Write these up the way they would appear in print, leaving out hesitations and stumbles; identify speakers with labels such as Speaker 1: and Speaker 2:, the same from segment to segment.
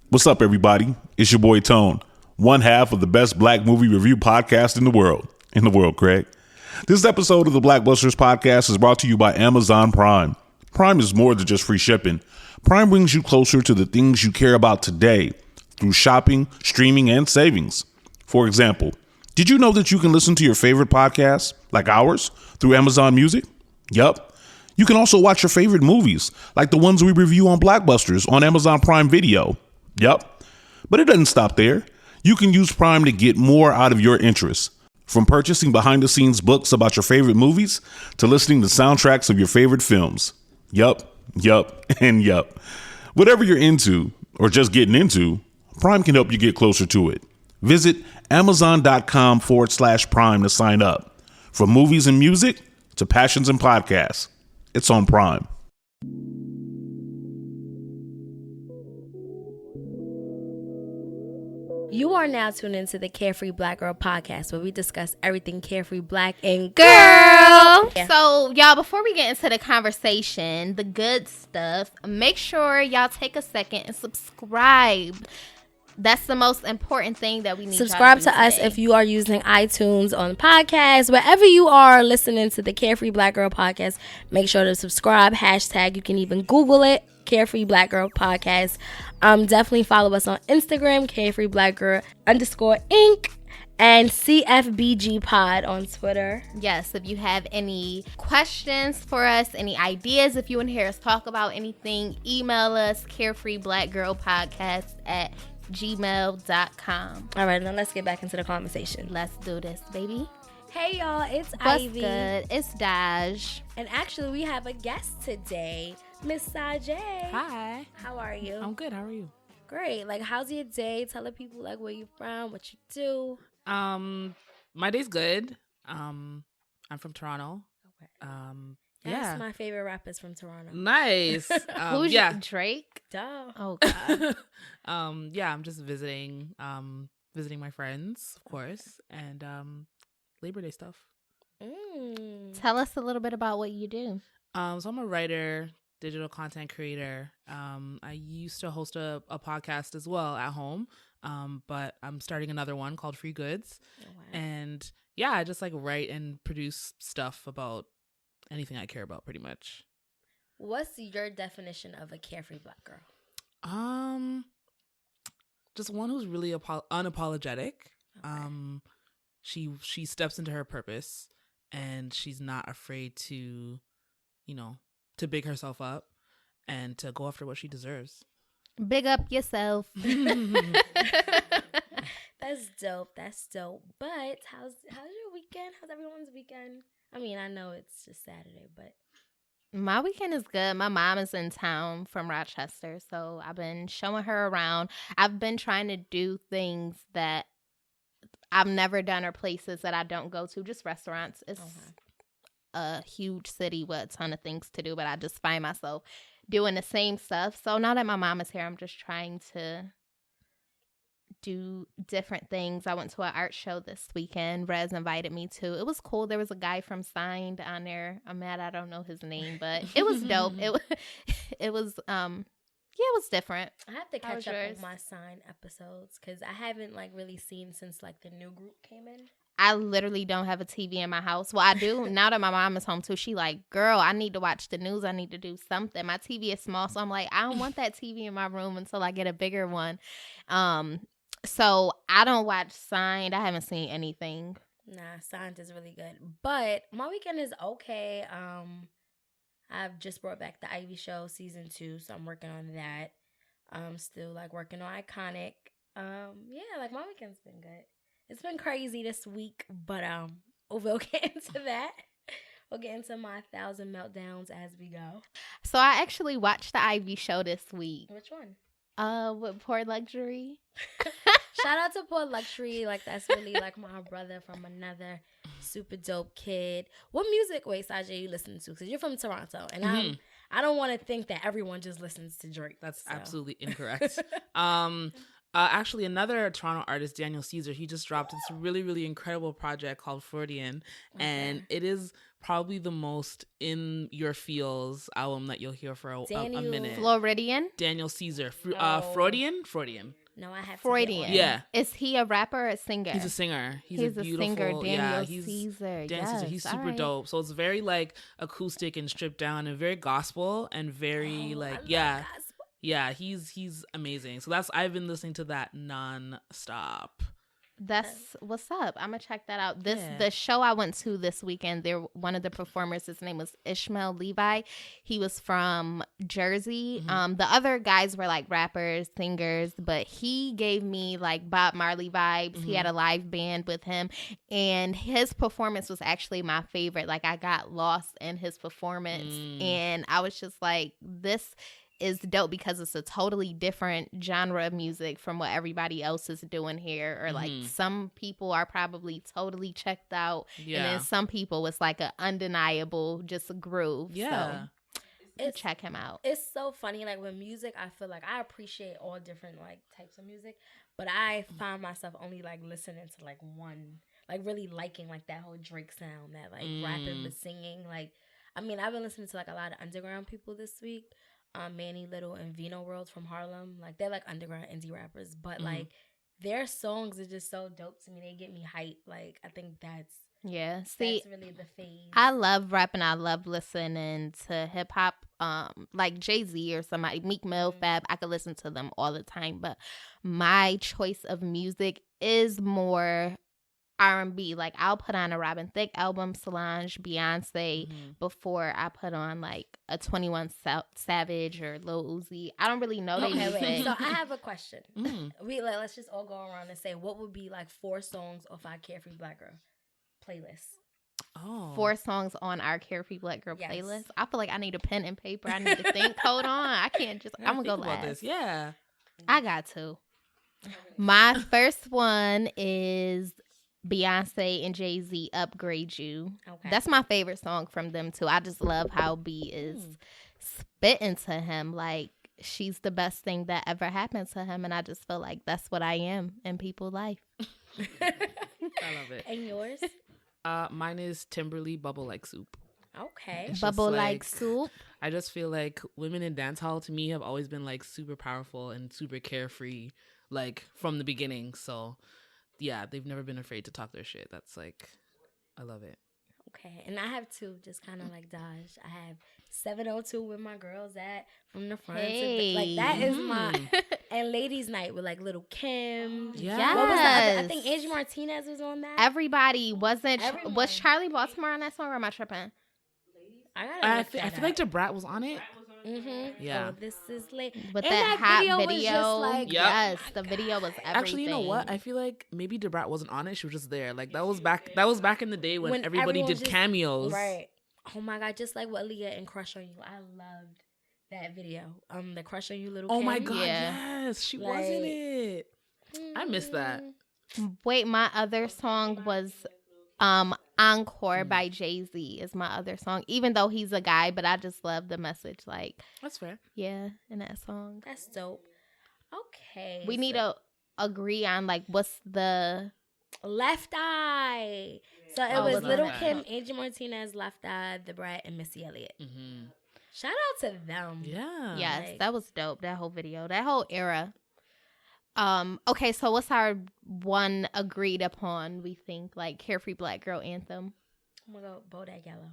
Speaker 1: What's up, everybody? It's your boy Tone, one half of the best black movie review podcast in the world. Craig. This episode of the Blackbusters podcast is brought to you by Amazon Prime. Prime is more than just free shipping. Prime brings you closer to the things you care about today through shopping, streaming, and savings. For example, did you know that you can listen to your favorite podcasts, like ours, through Amazon Music? Yup. You can also watch your favorite movies, like the ones we review on Blackbusters on Amazon Prime Video. Yup. But it doesn't stop there. You can use Prime to get more out of your interests. From purchasing behind-the-scenes books about your favorite movies to listening to soundtracks of your favorite films. Yup, and yup. Whatever you're into, or just getting into, Prime can help you get closer to it. Visit Amazon.com/Prime to sign up. From movies and music to passions and podcasts, it's on Prime.
Speaker 2: You are now tuned into the Carefree Black Girl podcast, where we discuss everything carefree black and girl.
Speaker 3: Yeah. So, y'all, before we get into the conversation, the good stuff, make sure y'all take a second and subscribe. That's the most important thing that we need.
Speaker 2: Subscribe to us if you are using iTunes on podcasts. Wherever you are listening to the Carefree Black Girl podcast, make sure to subscribe. Hashtag, you can even Google it, Carefree Black Girl podcast. Definitely follow us on Instagram, Carefree Black Girl _Inc. and CFBG Pod on Twitter.
Speaker 3: Yes, if you have any questions for us, any ideas, if you want to hear us talk about anything, email us, carefreeblackgirlpodcast@gmail.com.
Speaker 2: All right, now let's get back into the conversation.
Speaker 3: Let's do this, baby.
Speaker 2: Hey, y'all, it's
Speaker 3: What's
Speaker 2: Ivy.
Speaker 3: good? It's Daaj.
Speaker 2: And actually, we have a guest today, Miss Sajae.
Speaker 4: Hi.
Speaker 2: How are you?
Speaker 4: I'm good. How are you?
Speaker 2: Great. Like, how's your day? Tell the people, like, where you from, what you do.
Speaker 4: My day's good. I'm from Toronto.
Speaker 2: Okay.
Speaker 4: Yeah.
Speaker 2: My favorite rappers from Toronto.
Speaker 4: Nice.
Speaker 3: Who's
Speaker 4: yeah.
Speaker 3: Drake?
Speaker 2: Duh.
Speaker 3: Oh, God.
Speaker 4: Yeah, I'm just visiting my friends, of course, and Labor Day stuff.
Speaker 3: Tell us a little bit about what you do.
Speaker 4: So I'm a writer, digital content creator. I used to host a podcast as well at home, but I'm starting another one called Free Goods.
Speaker 2: Oh, wow.
Speaker 4: And yeah, I just like write and produce stuff about anything I care about, pretty much.
Speaker 2: What's your definition of a carefree black girl?
Speaker 4: Just one who's really unapologetic.
Speaker 2: Okay.
Speaker 4: She steps into her purpose, and she's not afraid to, to big herself up and to go after what she deserves.
Speaker 3: Big up yourself.
Speaker 2: That's dope. But how's your weekend? How's everyone's weekend? I mean, I know it's just Saturday, but
Speaker 3: My weekend is good. My mom is in town from Rochester, so I've been showing her around. I've been trying to do things that I've never done or places that I don't go to, just restaurants. It's a huge city with a ton of things to do, but I just find myself doing the same stuff. So now that my mom is here, I'm just trying to do different things. I went to an art show this weekend. Rez invited me to. It was cool. There was a guy from Signed on there. I'm mad I don't know his name, but it was dope. It was it was different.
Speaker 2: I have to catch up
Speaker 3: yours?
Speaker 2: on my Sign episodes because I haven't really seen since the new group came in.
Speaker 3: I literally don't have a TV in my house. Well, I do. Now that my mom is home too, she like, girl, I need to watch the news. I need to do something. My TV is small, so I'm like, I don't want that TV in my room until I get a bigger one. So I don't watch Signed. I haven't seen anything.
Speaker 2: Nah, Signed is really good. But my weekend is okay. I've just brought back the Ivy Show season 2, so I'm working on that. I'm still working on Iconic. My weekend's been good. It's been crazy this week, but we'll get into that. We'll get into my 1,000 meltdowns as we go.
Speaker 3: So I actually watched the Ivy Show this week.
Speaker 2: Which one?
Speaker 3: With Poor Luxury.
Speaker 2: Shout out to Poor Luxury. That's really my brother from another super dope kid. What music, Sajae, you listen to? Because you're from Toronto, and I don't want to think that everyone just listens to Drake.
Speaker 4: That's absolutely incorrect. Actually, another Toronto artist, Daniel Caesar, he just dropped this really, really incredible project called Freudian. Okay. And it is probably the most in your feels album that you'll hear for a minute.
Speaker 3: Floridian?
Speaker 4: Daniel Caesar.
Speaker 2: Oh.
Speaker 4: Freudian?
Speaker 2: No, I have
Speaker 3: Freudian.
Speaker 2: to get
Speaker 4: Yeah.
Speaker 3: Is he a rapper or a singer?
Speaker 4: He's a singer. He's
Speaker 3: a
Speaker 4: beautiful
Speaker 3: singer. Daniel
Speaker 4: he's
Speaker 3: Caesar.
Speaker 4: Daniel Caesar.
Speaker 3: Yes,
Speaker 4: He's
Speaker 3: all
Speaker 4: super
Speaker 3: right.
Speaker 4: dope. So it's very like acoustic and stripped down and very gospel and very yeah, he's amazing. So I've been listening to that nonstop.
Speaker 3: That's what's up. I'm gonna check that out.
Speaker 4: Yeah.
Speaker 3: The show I went to this weekend, one of the performers, his name was Ishmael Levi. He was from Jersey.
Speaker 4: Mm-hmm.
Speaker 3: The other guys were like rappers, singers, but he gave me like Bob Marley vibes.
Speaker 4: Mm-hmm.
Speaker 3: He had a live band with him, and his performance was actually my favorite. Like I got lost in his performance, and I was just like, this is dope because it's a totally different genre of music from what everybody else is doing here. Or like some people are probably totally checked out.
Speaker 4: Yeah.
Speaker 3: And then some people it's like an undeniable just groove.
Speaker 4: Yeah.
Speaker 3: So check him out.
Speaker 2: It's so funny. Like with music, I feel like I appreciate all different like types of music, but I find myself only like listening to like one, like really liking like that whole Drake sound, that like rapping but singing. Like, I mean, I've been listening to like a lot of underground people this week. Manny Little and Vino World from Harlem. Like, they're like underground indie rappers, but like their songs are just so dope to me. They get me hyped. Like, I think that's
Speaker 3: See,
Speaker 2: that's really the phase.
Speaker 3: I love rap and I love listening to hip hop. Like Jay-Z or somebody, Meek Mill, Fab, I could listen to them all the time. But my choice of music is more R&B. Like I'll put on a Robin Thicke album, Solange, Beyonce, before I put on like a 21 Savage or Lil Uzi. I don't really know their music.
Speaker 2: Wait. So I have a question. Let's just all go around and say what would be like 4 songs off our Carefree Black Girl playlist.
Speaker 3: 4 songs on our Carefree Black Girl
Speaker 2: Yes.
Speaker 3: playlist. I feel like I need a pen and paper. I need to think. Hold on. I can't just. I'm gonna go
Speaker 4: about
Speaker 3: last.
Speaker 4: this. Yeah.
Speaker 3: I got to. My first one is Beyonce and Jay-Z, Upgrade You.
Speaker 2: Okay.
Speaker 3: That's my favorite song from them too. I just love how B is spitting to him. Like she's the best thing that ever happened to him. And I just feel like that's what I am in people's life.
Speaker 4: I love it.
Speaker 2: And yours?
Speaker 4: Mine is Timberly, Bubble Like Soup.
Speaker 2: Okay.
Speaker 4: It's just
Speaker 3: Bubble like soup.
Speaker 4: I just feel like women in dancehall to me have always been like super powerful and super carefree, like from the beginning. So yeah, they've never been afraid to talk their shit. That's like, I love it.
Speaker 2: Okay. And I have 2, just kind of like Daaj. I have 702 with my girls at from the front.
Speaker 3: Hey.
Speaker 2: Like that is my and ladies' night with like Little Kim.
Speaker 4: Yeah.
Speaker 2: What was the other? I
Speaker 3: Yes.
Speaker 2: think Angie Martinez was on that.
Speaker 3: Everybody wasn't.
Speaker 2: Everyone.
Speaker 3: Was Charlie Baltimore on that song or am I tripping?
Speaker 2: I
Speaker 4: I feel like DeBrat was on it. Yeah.
Speaker 2: Oh, this is late.
Speaker 3: With
Speaker 2: And
Speaker 3: that
Speaker 2: that
Speaker 3: hot
Speaker 2: video
Speaker 3: video.
Speaker 2: was just like,
Speaker 3: Yes, the video was everything.
Speaker 4: Actually, you know what? I feel like maybe DeBrat wasn't on it. She was just there. Like that was back in the day when everybody
Speaker 2: everyone
Speaker 4: did
Speaker 2: just-
Speaker 4: cameos.
Speaker 2: Right. Oh my God, just like what Leah and Crush on You. I loved that video. The Crush on You Little
Speaker 4: Oh
Speaker 2: Kim.
Speaker 4: my God,
Speaker 3: Yeah.
Speaker 4: yes. She
Speaker 2: Like-
Speaker 4: was in it. I missed that.
Speaker 3: Wait, my other song was Encore by Jay-Z is my other song. Even though he's a guy, but I just love the message. Like,
Speaker 4: That's fair.
Speaker 3: yeah, in that song.
Speaker 2: That's dope. Okay.
Speaker 3: We need to agree on like what's the
Speaker 2: Left Eye. So it
Speaker 3: Oh,
Speaker 2: was
Speaker 3: Left
Speaker 2: Little
Speaker 3: Eye.
Speaker 2: Kim, Angie Martinez, Left Eye, The Brat, and Missy Elliott.
Speaker 4: Mm-hmm.
Speaker 2: Shout out to them.
Speaker 4: Yeah.
Speaker 3: yes,
Speaker 2: like-
Speaker 3: that was dope. That whole video, that whole era. Okay, so what's our one agreed upon? We think like Carefree Black Girl anthem.
Speaker 2: I'm gonna go Bodak Yellow,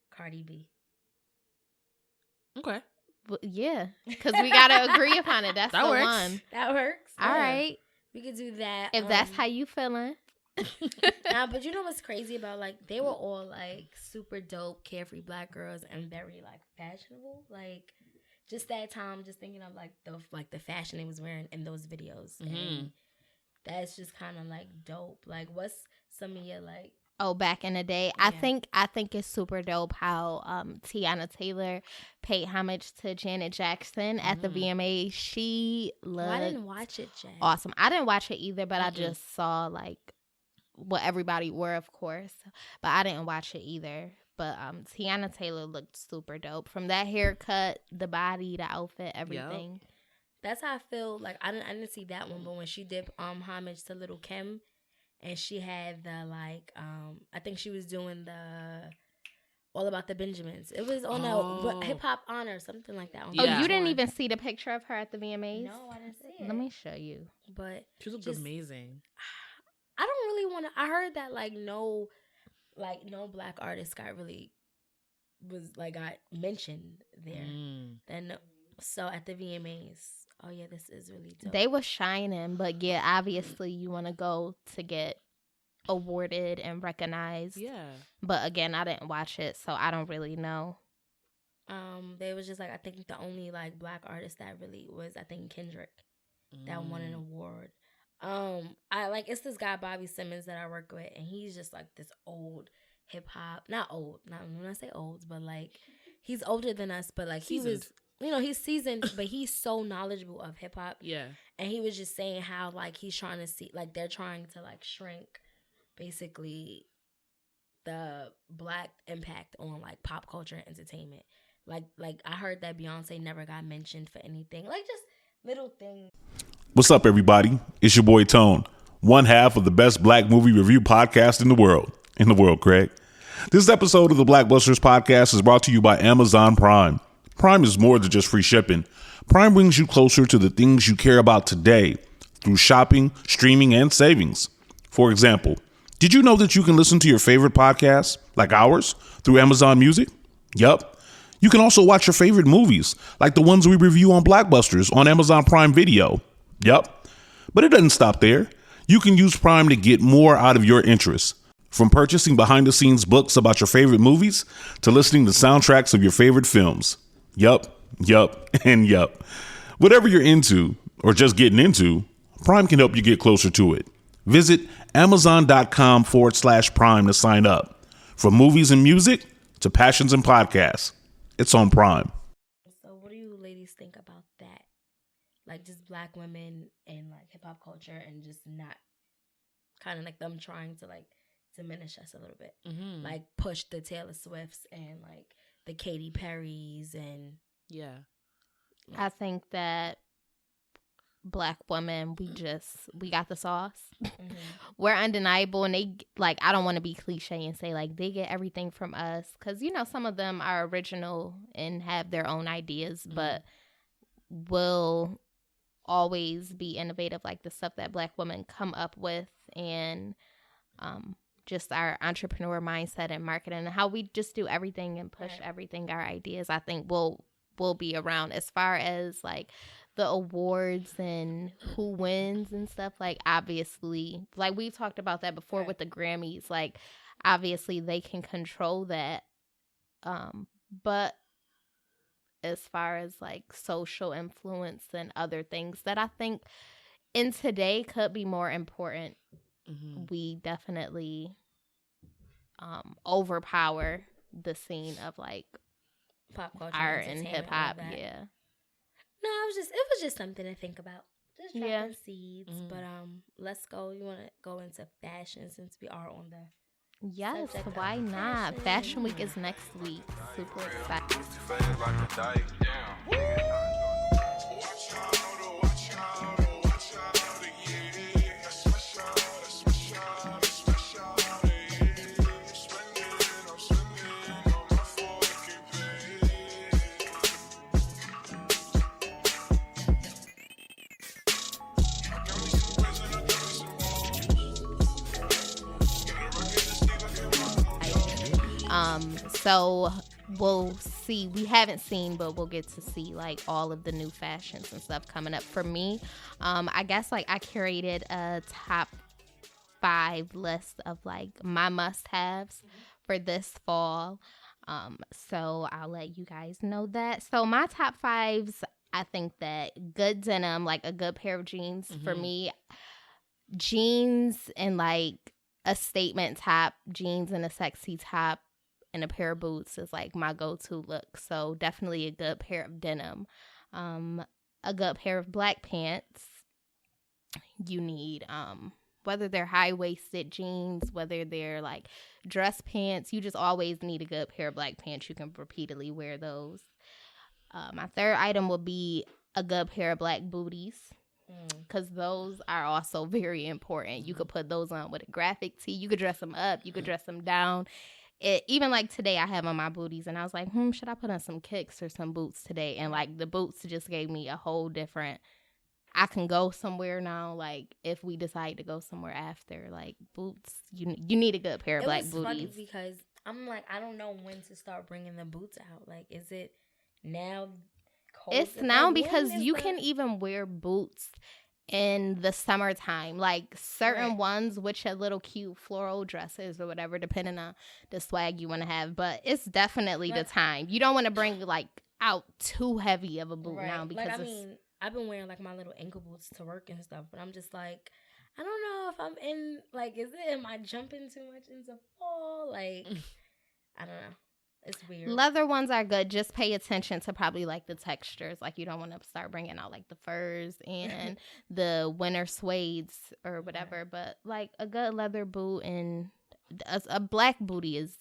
Speaker 2: Cardi B.
Speaker 4: Okay.
Speaker 3: Yeah, because we gotta agree upon it. That's
Speaker 4: That
Speaker 3: the
Speaker 4: works.
Speaker 3: one.
Speaker 2: That works.
Speaker 3: All
Speaker 2: Yeah.
Speaker 3: right,
Speaker 2: We could do that.
Speaker 3: if that's how you feeling.
Speaker 2: Nah, but you know what's crazy about like they were all like super dope, carefree Black girls and very like fashionable. Like just that time, just thinking of like the fashion they was wearing in those videos, and that's just kind of like dope. Like, what's some of your like?
Speaker 3: Oh, back in the day,
Speaker 2: Yeah.
Speaker 3: I think it's super dope how Tiana Taylor paid homage to Janet Jackson at the VMA. She looked
Speaker 2: I didn't watch it, Jack.
Speaker 3: awesome. I didn't watch it either, but I just saw like what everybody wore, of course. But I didn't watch it either. But Tiana Taylor looked super dope from that haircut, the body, the outfit, everything.
Speaker 2: That's how I feel. Like I didn't see that one, but when she did homage to Little Kim, and she had the like I think she was doing the All About the Benjamins. It was on a hip hop honor, something like that.
Speaker 3: Oh, you didn't even see the picture of her at the VMAs?
Speaker 2: No, I didn't see it.
Speaker 3: Let me show you.
Speaker 2: But
Speaker 4: she looked amazing.
Speaker 2: I don't really want to. I heard that no black artist got mentioned there. Then so at the VMAs. Oh yeah, this is really dope.
Speaker 3: They was shining, but yeah, obviously you want to go to get awarded and recognized.
Speaker 4: Yeah.
Speaker 3: But again, I didn't watch it, so I don't really know.
Speaker 2: They was just I think the only black artist that really was Kendrick that won an award. It's this guy Bobby Simmons that I work with, and he's just this old hip hop. Not old, not when I say old, but he's older than us, but he was, he's seasoned, but he's so knowledgeable of hip hop.
Speaker 4: Yeah. And
Speaker 2: he was just saying how he's trying to see they're trying to shrink basically the black impact on pop culture and entertainment. I heard that Beyonce never got mentioned for anything. Just little things.
Speaker 1: What's up, everybody? It's your boy Tone, one half of the best black movie review podcast in the world. Craig. This episode of the Black Busters podcast is brought to you by Amazon Prime. Prime is more than just free shipping. Prime brings you closer to the things you care about today through shopping, streaming, and savings. For example, did you know that you can listen to your favorite podcasts, like ours, through Amazon Music? Yup. You can also watch your favorite movies, like the ones we review on Blackbusters on Amazon Prime Video. Yup. But it doesn't stop there. You can use Prime to get more out of your interests. From purchasing behind-the-scenes books about your favorite movies to listening to soundtracks of your favorite films. Yup, and yup. Whatever you're into or just getting into, Prime can help you get closer to it. Visit Amazon.com/Prime to sign up. From movies and music to passions and podcasts, it's on Prime.
Speaker 2: So what do you ladies think about that? Just black women and hip hop culture, and just not kind of them trying to diminish us a little bit.
Speaker 4: Mm-hmm.
Speaker 2: Push the Taylor Swifts and the Katy Perrys and
Speaker 3: I think that black women, we got the sauce. Mm-hmm. We're undeniable, and they I don't want to be cliche and say they get everything from us, because some of them are original and have their own ideas, but will always be innovative, the stuff that black women come up with, and just our entrepreneur mindset and marketing and how we just do everything and push everything, our ideas, I think will be around. As far as the awards and who wins and stuff, obviously, we talked about that before with the Grammys, obviously they can control that, but as far as social influence and other things that I think in today could be more important, we definitely overpower the scene of
Speaker 2: pop culture,
Speaker 3: art and hip hop. Yeah.
Speaker 2: No, it was just something to think about. Just dropping seeds. But let's go. You want to go into fashion since we are on the
Speaker 3: Yes, why not? Fashion Week is next week. Super excited. So we'll see. We haven't seen, but we'll get to see all of the new fashions and stuff coming up. For me, I guess I curated a top 5 list of my must-haves for this fall. So I'll let you guys know that. So my top 5s, I think that good denim, a good pair of jeans for me. Jeans and a statement top, jeans and a sexy top, and a pair of boots is my go-to look. So definitely a good pair of denim. A good pair of black pants. You need, whether they're high-waisted jeans, whether they're dress pants, you just always need a good pair of black pants. You can repeatedly wear those. My third item will be a good pair of black booties, because those are also very important. You could put those on with a graphic tee. You could dress them up. You could dress them down. even like today I have on my booties and I was like, should I put on some kicks or some boots today? And like the boots just gave me a whole different, I can go somewhere now. Like if we decide to go somewhere after, like boots, you need a good pair of black booties. It was funny
Speaker 2: because I'm like, I don't know when to start bringing the boots out. Like, is it now?
Speaker 3: It's now because you can even wear boots in the summertime, like certain ones which are little cute floral dresses or whatever, depending on the swag you want to have. But it's definitely the time. You don't want to bring like out too heavy of a boot now because
Speaker 2: like, I mean, I've been wearing like my little ankle boots to work and stuff, but I'm just like, I don't know if I'm in, like, am I jumping too much into fall? Like, I don't know. It's weird.
Speaker 3: Leather ones are good. Just pay attention to probably like the textures. Like you don't want to start bringing out like the furs and the winter suedes or whatever. Right. But like a good leather boot and a black booty is,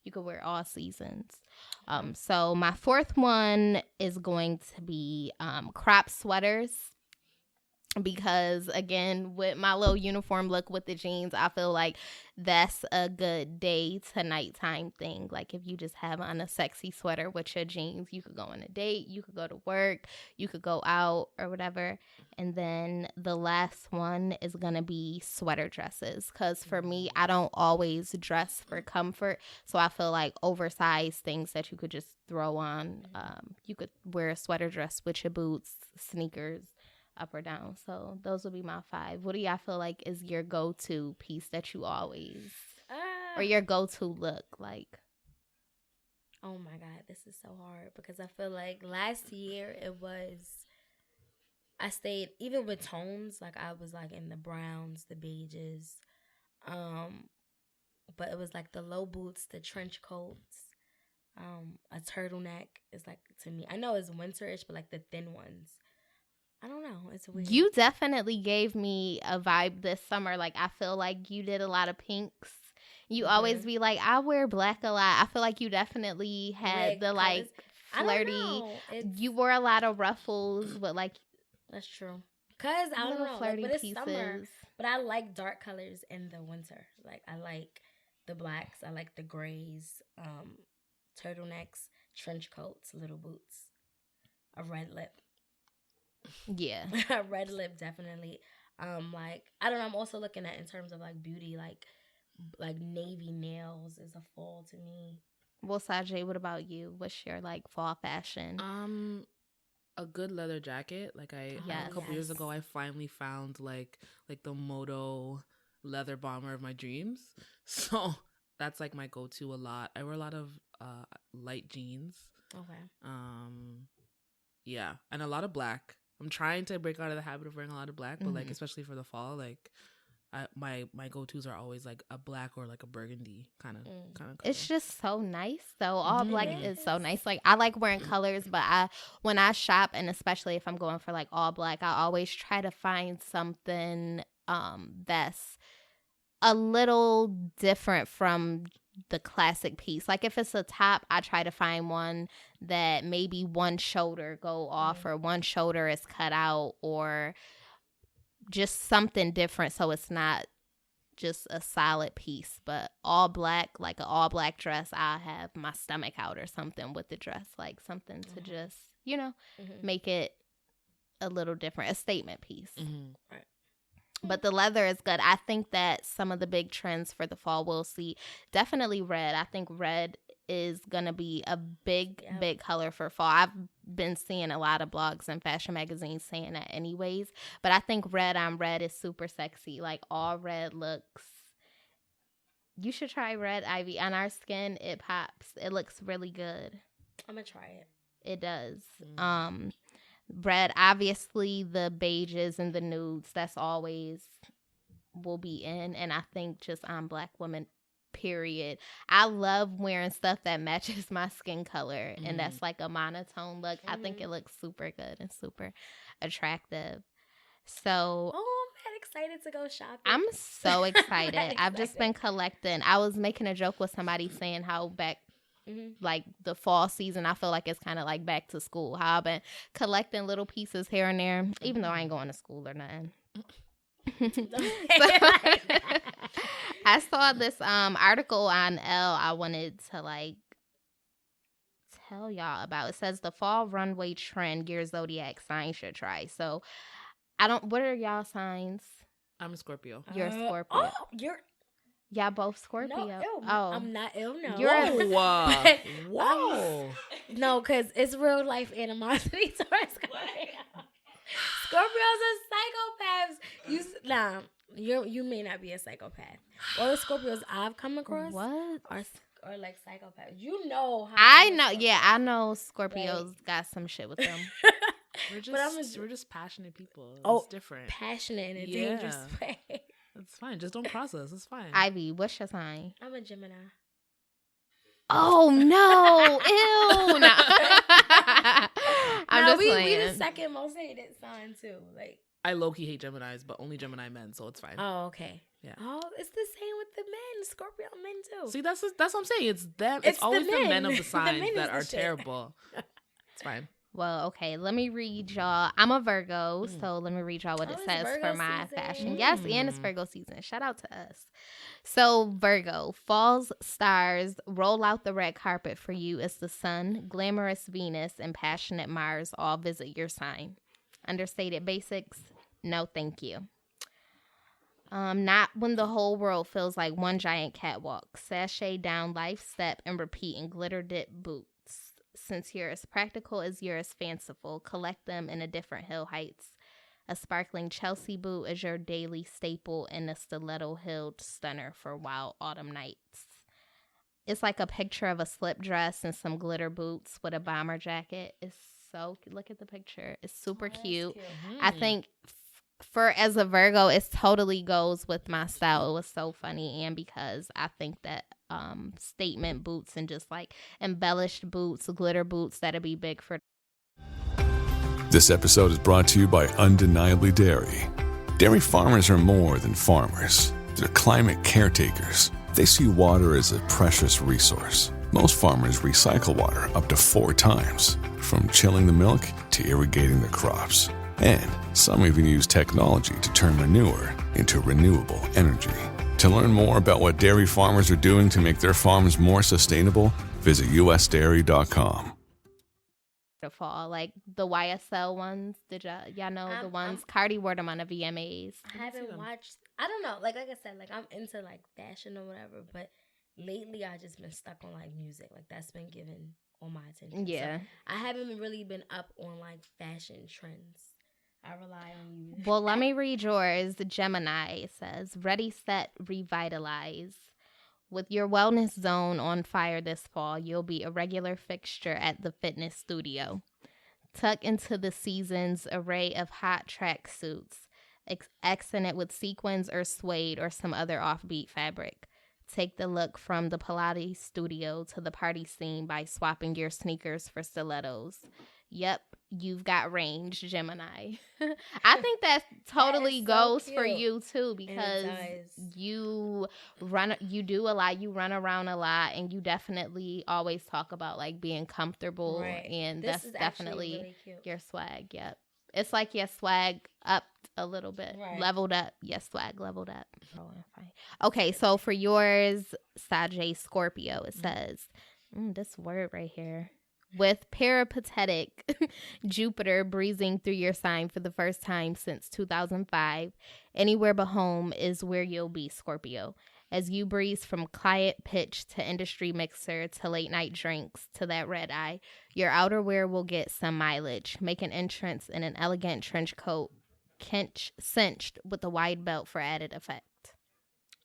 Speaker 3: you could wear all seasons. So my fourth one is going to be crop sweaters. Because, again, with my little uniform look with the jeans, I feel like that's a good day to nighttime thing. Like, if you just have on a sexy sweater with your jeans, you could go on a date, you could go to work, you could go out or whatever. And then the last one is going to be sweater dresses. Because for me, I don't always dress for comfort. So I feel like oversized things that you could just throw on. You could wear a sweater dress with your boots, sneakers, up or down. So those will be my 5. What do y'all feel like is your go-to piece that you always or your go-to look like?
Speaker 2: Oh my God, this is so hard because I feel like last year I stayed even with tones, like I was like in the browns, the beiges, but it was like the low boots, the trench coats, a turtleneck is like, to me, I know it's winterish, but like the thin ones. I don't know. It's weird.
Speaker 3: You definitely gave me a vibe this summer. Like, I feel like you did a lot of pinks. You always be like, I wear black a lot. I feel like you definitely had the, like, flirty. You wore a lot of ruffles, but, like.
Speaker 2: That's true. Because, I don't know.
Speaker 3: Flirty
Speaker 2: like, but it's
Speaker 3: pieces.
Speaker 2: summer. But I like dark colors in the winter. Like, I like the blacks. I like the grays, turtlenecks, trench coats, little boots, a red lip.
Speaker 3: Yeah.
Speaker 2: Red lip, definitely. Like, I don't know, I'm also looking at in terms of like beauty, like navy nails is a fall to me.
Speaker 3: Well, Sajae, what about you? What's your like fall fashion?
Speaker 4: A good leather jacket. Like a couple years ago, I finally found like the moto leather bomber of my dreams. So that's like my go-to a lot. I wear a lot of light jeans.
Speaker 2: Okay.
Speaker 4: Yeah, and a lot of black. I'm trying to break out of the habit of wearing a lot of black, but like especially for the fall, like my go-tos are always like a black or like a burgundy kind of color.
Speaker 3: It's just so nice though. All black is so nice. Like I like wearing colors, but when I shop, and especially if I'm going for like all black, I always try to find something that's a little different from the classic piece. Like if it's a top, I try to find one that maybe one shoulder go off or one shoulder is cut out, or just something different so it's not just a solid piece. But all black, like an all black dress, I have my stomach out or something with the dress, like something to just, make it a little different, a statement piece.
Speaker 2: Right.
Speaker 3: But the leather is good. I think that some of the big trends for the fall we'll see, definitely red. I think red is going to be a big color for fall. I've been seeing a lot of blogs and fashion magazines saying that anyways. But I think red on red is super sexy. Like all red looks. You should try red, Ivy. On our skin, it pops. It looks really good.
Speaker 2: I'm going to try it.
Speaker 3: It does. Red, obviously the beiges and the nudes, that's always will be in. And I think just on black women, period, I love wearing stuff that matches my skin color. And that's like a monotone look. I think it looks super good and super attractive. So
Speaker 2: I'm excited to go shopping.
Speaker 3: I'm so excited. I've just been collecting. I was making a joke with somebody saying how back like the fall season, I feel like it's kind of like back to school. How I've been collecting little pieces here and there, even though I ain't going to school or nothing. I saw this article on Elle I wanted to like tell y'all about. It says the fall runway trend your zodiac sign should try. So what are y'all signs?
Speaker 4: I'm a Scorpio.
Speaker 3: You're a Scorpio.
Speaker 2: Oh, you're
Speaker 3: Y'all both Scorpio.
Speaker 2: no, ew,
Speaker 3: oh,
Speaker 2: I'm not ill. No,
Speaker 4: Whoa. Whoa.
Speaker 2: No, because it's real life animosity towards Scorpio. Scorpios are psychopaths. You may not be a psychopath. All the Scorpios I've come across are like psychopaths. You know how
Speaker 3: I know. Yeah, I know Scorpios got some shit with them.
Speaker 4: We're just passionate people. It's different.
Speaker 2: Passionate in a dangerous way.
Speaker 4: It's fine. Just don't cross us. It's fine.
Speaker 3: Ivy, what's your sign?
Speaker 2: I'm a Gemini.
Speaker 3: Oh no! Ew! No. I'm just
Speaker 2: we
Speaker 3: playing.
Speaker 2: the second most hated sign too. Like
Speaker 4: I low-key hate Geminis, but only Gemini men, so it's fine.
Speaker 2: oh okay.
Speaker 4: Yeah.
Speaker 2: Oh, it's the same with the men. Scorpio men too.
Speaker 4: See, that's what I'm saying. It's them. It's always the men of the signs
Speaker 2: men
Speaker 4: that are
Speaker 2: shit.
Speaker 4: terrible. It's fine.
Speaker 3: Well, okay, let me read y'all. I'm a Virgo, so let me read y'all what it
Speaker 2: it's
Speaker 3: says
Speaker 2: Virgo
Speaker 3: for my
Speaker 2: season.
Speaker 3: fashion. Yes, and it's Virgo season. Shout out to us. So, Virgo, fall's stars roll out the red carpet for you as the sun, glamorous Venus, and passionate Mars all visit your sign. Understated basics, no thank you. Not when the whole world feels like one giant catwalk. Sashay down life, step, and repeat in glitter dip boots. Since you're as practical as you're as fanciful, collect them in a different hill heights. A sparkling Chelsea boot is your daily staple and a stiletto-heeled stunner for wild autumn nights. It's like a picture of a slip dress and some glitter boots with a bomber jacket. Look at the picture. It's super cute. I think for as a Virgo, it totally goes with my style. It was so funny, and because I think that statement boots and just like embellished boots, glitter boots, that'd be big for.
Speaker 5: This episode is brought to you by Undeniably Dairy. Dairy farmers are more than farmers. They're climate caretakers. They see water as a precious resource. Most farmers recycle water up to 4 times, from chilling the milk to irrigating their crops. And some even use technology to turn manure into renewable energy. To learn more about what dairy farmers are doing to make their farms more sustainable, visit usdairy.com.
Speaker 3: Fall like the YSL ones. Did y'all know the ones? Cardi wore them on the VMAs.
Speaker 2: I haven't watched. I don't know. Like I said, like I'm into like fashion or whatever, but lately I just been stuck on like music. Like that's been given all my attention.
Speaker 3: Yeah,
Speaker 2: so I haven't really been up on like fashion trends. I rely on you.
Speaker 3: Well, let me read yours. The Gemini says, ready, set, revitalize. With your wellness zone on fire this fall, you'll be a regular fixture at the fitness studio. Tuck into the season's array of hot track suits. Accent it with sequins or suede or some other offbeat fabric. Take the look from the Pilates studio to the party scene by swapping your sneakers for stilettos. Yep, you've got range, Gemini. I think that totally goes for you too, because you do a lot, you run around a lot, and you definitely always talk about like being comfortable, and that's definitely really your swag. Yep. It's like your swag up a little bit, leveled up. Yes, swag leveled up. Okay, so for yours, Sajae Scorpio, it says, this word right here. With peripatetic Jupiter breezing through your sign for the first time since 2005, anywhere but home is where you'll be, Scorpio. As you breeze from quiet pitch to industry mixer to late night drinks to that red eye, your outerwear will get some mileage. Make an entrance in an elegant trench coat, cinched with a wide belt for added effect.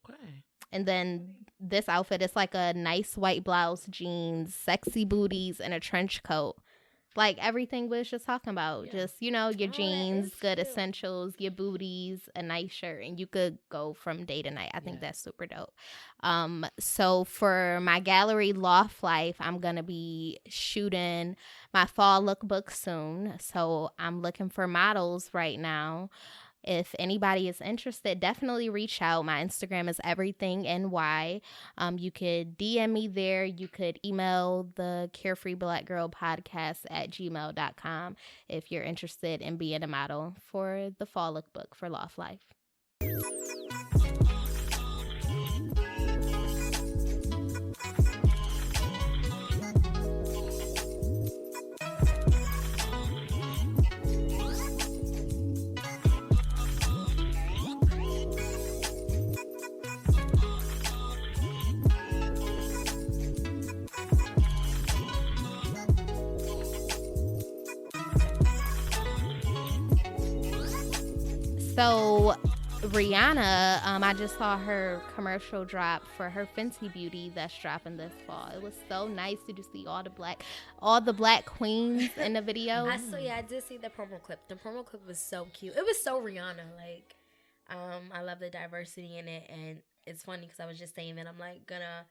Speaker 4: Okay.
Speaker 3: And then this outfit is like a nice white blouse, jeans, sexy booties, and a trench coat. Like everything we was just talking about. Yeah. Just, your jeans, good cute. Essentials, your booties, a nice shirt. And you could go from day to night. I think that's super dope. So for my gallery Loft Life, I'm going to be shooting my fall lookbook soon. So I'm looking for models right now. If anybody is interested, definitely reach out. My Instagram is everythingny. You could DM me there. You could email the Carefree Black Girl Podcast at gmail.com if you're interested in being a model for the fall lookbook for Loft Life. So Rihanna, I just saw her commercial drop for her Fenty Beauty that's dropping this fall. It was so nice to just see all the black queens in the video.
Speaker 2: I did see the promo clip. The promo clip was so cute. It was so Rihanna. Like, I love the diversity in it, and it's funny because I was just saying that I'm like gonna,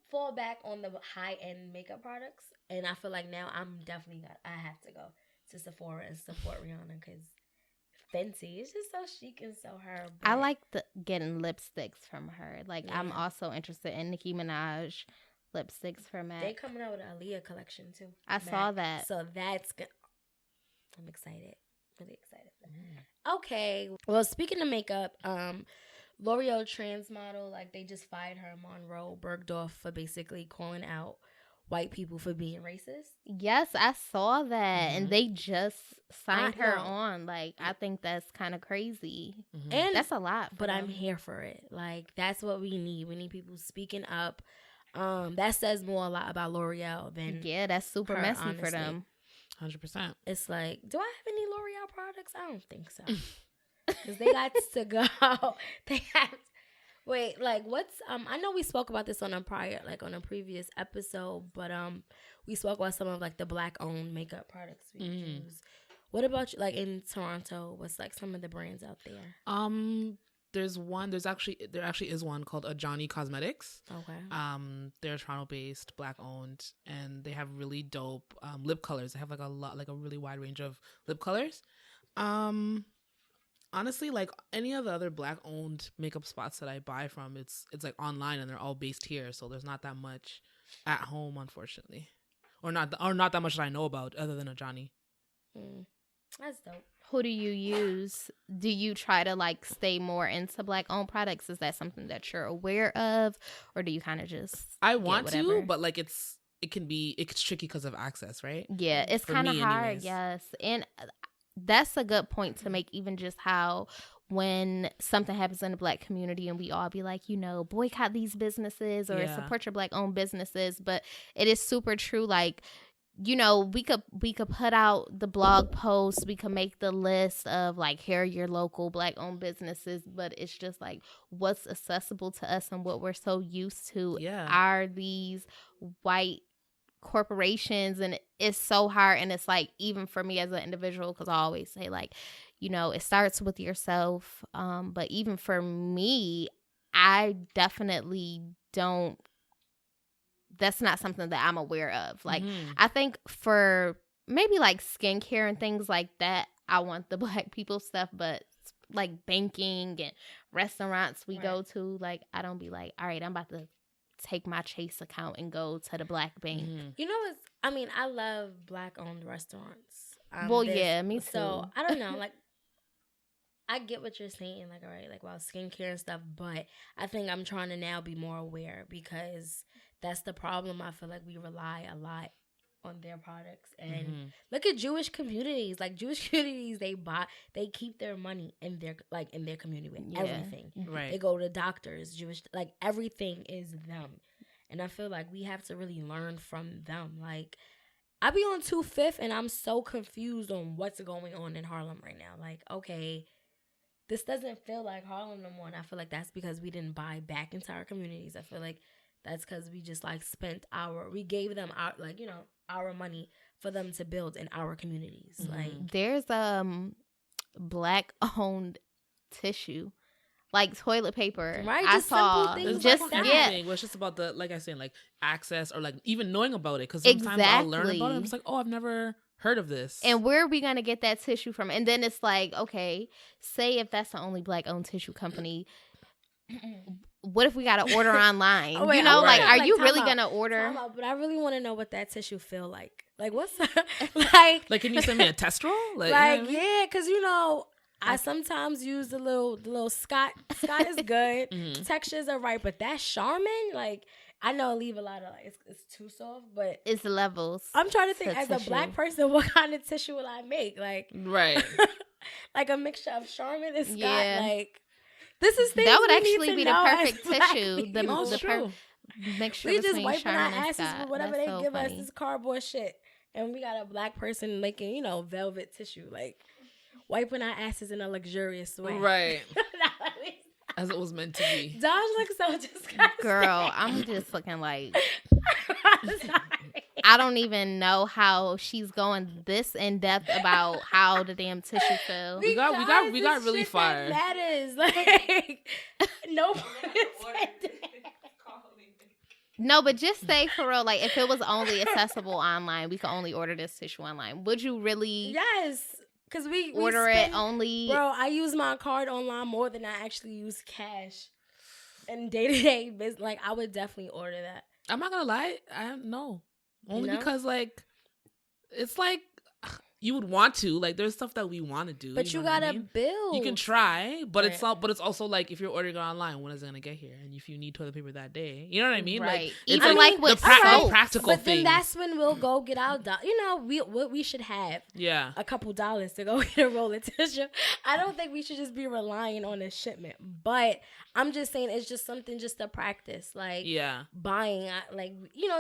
Speaker 2: fall back on the high end makeup products, and I feel like now I'm definitely I have to go to Sephora and support Rihanna because Fenty is just so chic and so her.
Speaker 3: I like getting lipsticks from her. Like, yeah. I'm also interested in Nicki Minaj lipsticks for MAC.
Speaker 2: They coming out with an Aaliyah collection too.
Speaker 3: I saw that.
Speaker 2: So that's good. I'm excited. Really excited. Okay. Well, speaking of makeup, L'Oreal trans model, like, they just fired her, Monroe Bergdorf, for basically calling out white people for being racist.
Speaker 3: Yes, I saw that, and they just signed her on. Like, I think that's kind of crazy, and that's a lot.
Speaker 2: But I'm here for it. Like, that's what we need. We need people speaking up. That says a lot about L'Oreal than
Speaker 3: that's super messy, honestly. For them.
Speaker 4: 100%.
Speaker 2: It's like, do I have any L'Oreal products? I don't think so. Because they got to go. They have to. Wait, like, what's I know we spoke about this on a previous episode, but we spoke about some of like the black owned makeup products we use. What about you, like, in Toronto? What's like some of the brands out there?
Speaker 4: There actually is one called Ajani Cosmetics.
Speaker 2: Okay.
Speaker 4: They're Toronto based, black owned, and they have really dope lip colors. They have like a really wide range of lip colors. Honestly, like any of the other black-owned makeup spots that I buy from, it's like online, and they're all based here, so there's not that much at home, unfortunately, or not that much that I know about other than Ajani.
Speaker 2: That's dope.
Speaker 3: Who do you use? Do you try to like stay more into black-owned products? Is that something that you're aware of, or do you kind of just?
Speaker 4: I want to, but like it's tricky because of access, right?
Speaker 3: Yeah, it's kind of hard. Anyways. Yes, and that's a good point to make, even just how when something happens in the black community and we all be like, boycott these businesses or support your black owned businesses. But it is super true. Like, we could put out the blog posts, we could make the list of like, here are your local black owned businesses, but it's just like what's accessible to us and what we're so used to are these white corporations, and it's so hard. And it's like, even for me as an individual, because I always say like, it starts with yourself, but even for me, I definitely don't, that's not something that I'm aware of. Like, I think for maybe like skincare and things like that, I want the black people stuff, but like banking and restaurants we go to, like, I don't be like, all right, I'm about to take my Chase account and go to the black bank.
Speaker 2: I love black owned restaurants.
Speaker 3: Me too.
Speaker 2: So I don't know, like, I get what you're saying, like, all right, like, about skincare and stuff, but I think I'm trying to now be more aware, because that's the problem. I feel like we rely a lot on their products, and look at Jewish communities. Like, Jewish communities, they keep their money in their community with everything.
Speaker 4: Right.
Speaker 2: They go to doctors, Jewish, like, everything is them. And I feel like we have to really learn from them. Like, I be on 25th and I'm so confused on what's going on in Harlem right now. Like, okay, this doesn't feel like Harlem no more. And I feel like that's because we didn't buy back into our communities. I feel like that's because we just like we gave them our, like, our money for them to build in our communities. Like,
Speaker 3: there's black owned tissue, like toilet paper.
Speaker 2: Right,
Speaker 3: I
Speaker 2: just
Speaker 3: saw
Speaker 2: simple things
Speaker 3: just
Speaker 2: like that.
Speaker 4: It was just about the, like I said, like access, or like even knowing about it, because sometimes I'll learn about it. It's like, oh, I've never heard of this.
Speaker 3: And where are we gonna get that tissue from? And then it's like, okay, say if that's the only black owned tissue company, what if we gotta order online? Are you really gonna order?
Speaker 2: But I really want to know what that tissue feel like. Like, what's
Speaker 4: like? Can you send me a test roll?
Speaker 2: Yeah, because I sometimes use the little Scott. Scott is good. Textures are right, but that Charmin, like, I know I leave a lot of, like, it's too soft, but
Speaker 3: it's levels.
Speaker 2: I'm trying to think, as a black person, what kind of tissue will I make? Like,
Speaker 4: right,
Speaker 2: like a mixture of Charmin and Scott. Like, this is things
Speaker 3: that would
Speaker 2: we
Speaker 3: actually
Speaker 2: need to
Speaker 3: be
Speaker 2: know
Speaker 3: the perfect tissue.
Speaker 2: The
Speaker 3: mixture
Speaker 2: we
Speaker 3: between
Speaker 2: just wiping
Speaker 3: Charmin
Speaker 2: our
Speaker 3: and
Speaker 2: asses
Speaker 3: Scott.
Speaker 2: with whatever
Speaker 3: That's
Speaker 2: they
Speaker 3: so
Speaker 2: give
Speaker 3: funny.
Speaker 2: us. This cardboard shit, and we got a black person making velvet tissue. Like, wiping our asses in a luxurious way.
Speaker 4: Right. As it was meant to be.
Speaker 2: Daaj looks so disgusting.
Speaker 3: Girl, I'm just looking like
Speaker 2: I'm sorry.
Speaker 3: I don't even know how she's going this in depth about how the damn tissue feel.
Speaker 4: We got really
Speaker 2: shit
Speaker 4: far.
Speaker 2: That matters. Like no one is
Speaker 3: No, but just say for real, like if it was only accessible online, we could only order this tissue online. Would you really
Speaker 2: Yes. Because we
Speaker 3: order
Speaker 2: spend,
Speaker 3: it only?
Speaker 2: Bro, I use my card online more than I actually use cash. In day-to-day business, like I would definitely order that.
Speaker 4: I'm not gonna lie, I no. Only
Speaker 2: No?
Speaker 4: because like it's like you would want to, like there's stuff that we want to do,
Speaker 2: But you
Speaker 4: know what I
Speaker 2: gotta
Speaker 4: mean?
Speaker 2: build.
Speaker 4: You can try, but
Speaker 2: Right.
Speaker 4: it's not. But it's also like if you're ordering online, when is it gonna get here? And if you need toilet paper that day, you know what I mean?
Speaker 3: Right.
Speaker 4: Like
Speaker 3: Even
Speaker 4: it's
Speaker 3: like with
Speaker 4: the
Speaker 3: soap.
Speaker 4: practical
Speaker 2: But then
Speaker 4: things.
Speaker 2: that's when we'll go get our what we should have
Speaker 4: Yeah.
Speaker 2: a couple dollars to go get a roll of tissue. I don't think we should just be relying on a shipment. But I'm just saying it's just something just to practice. Like buying, like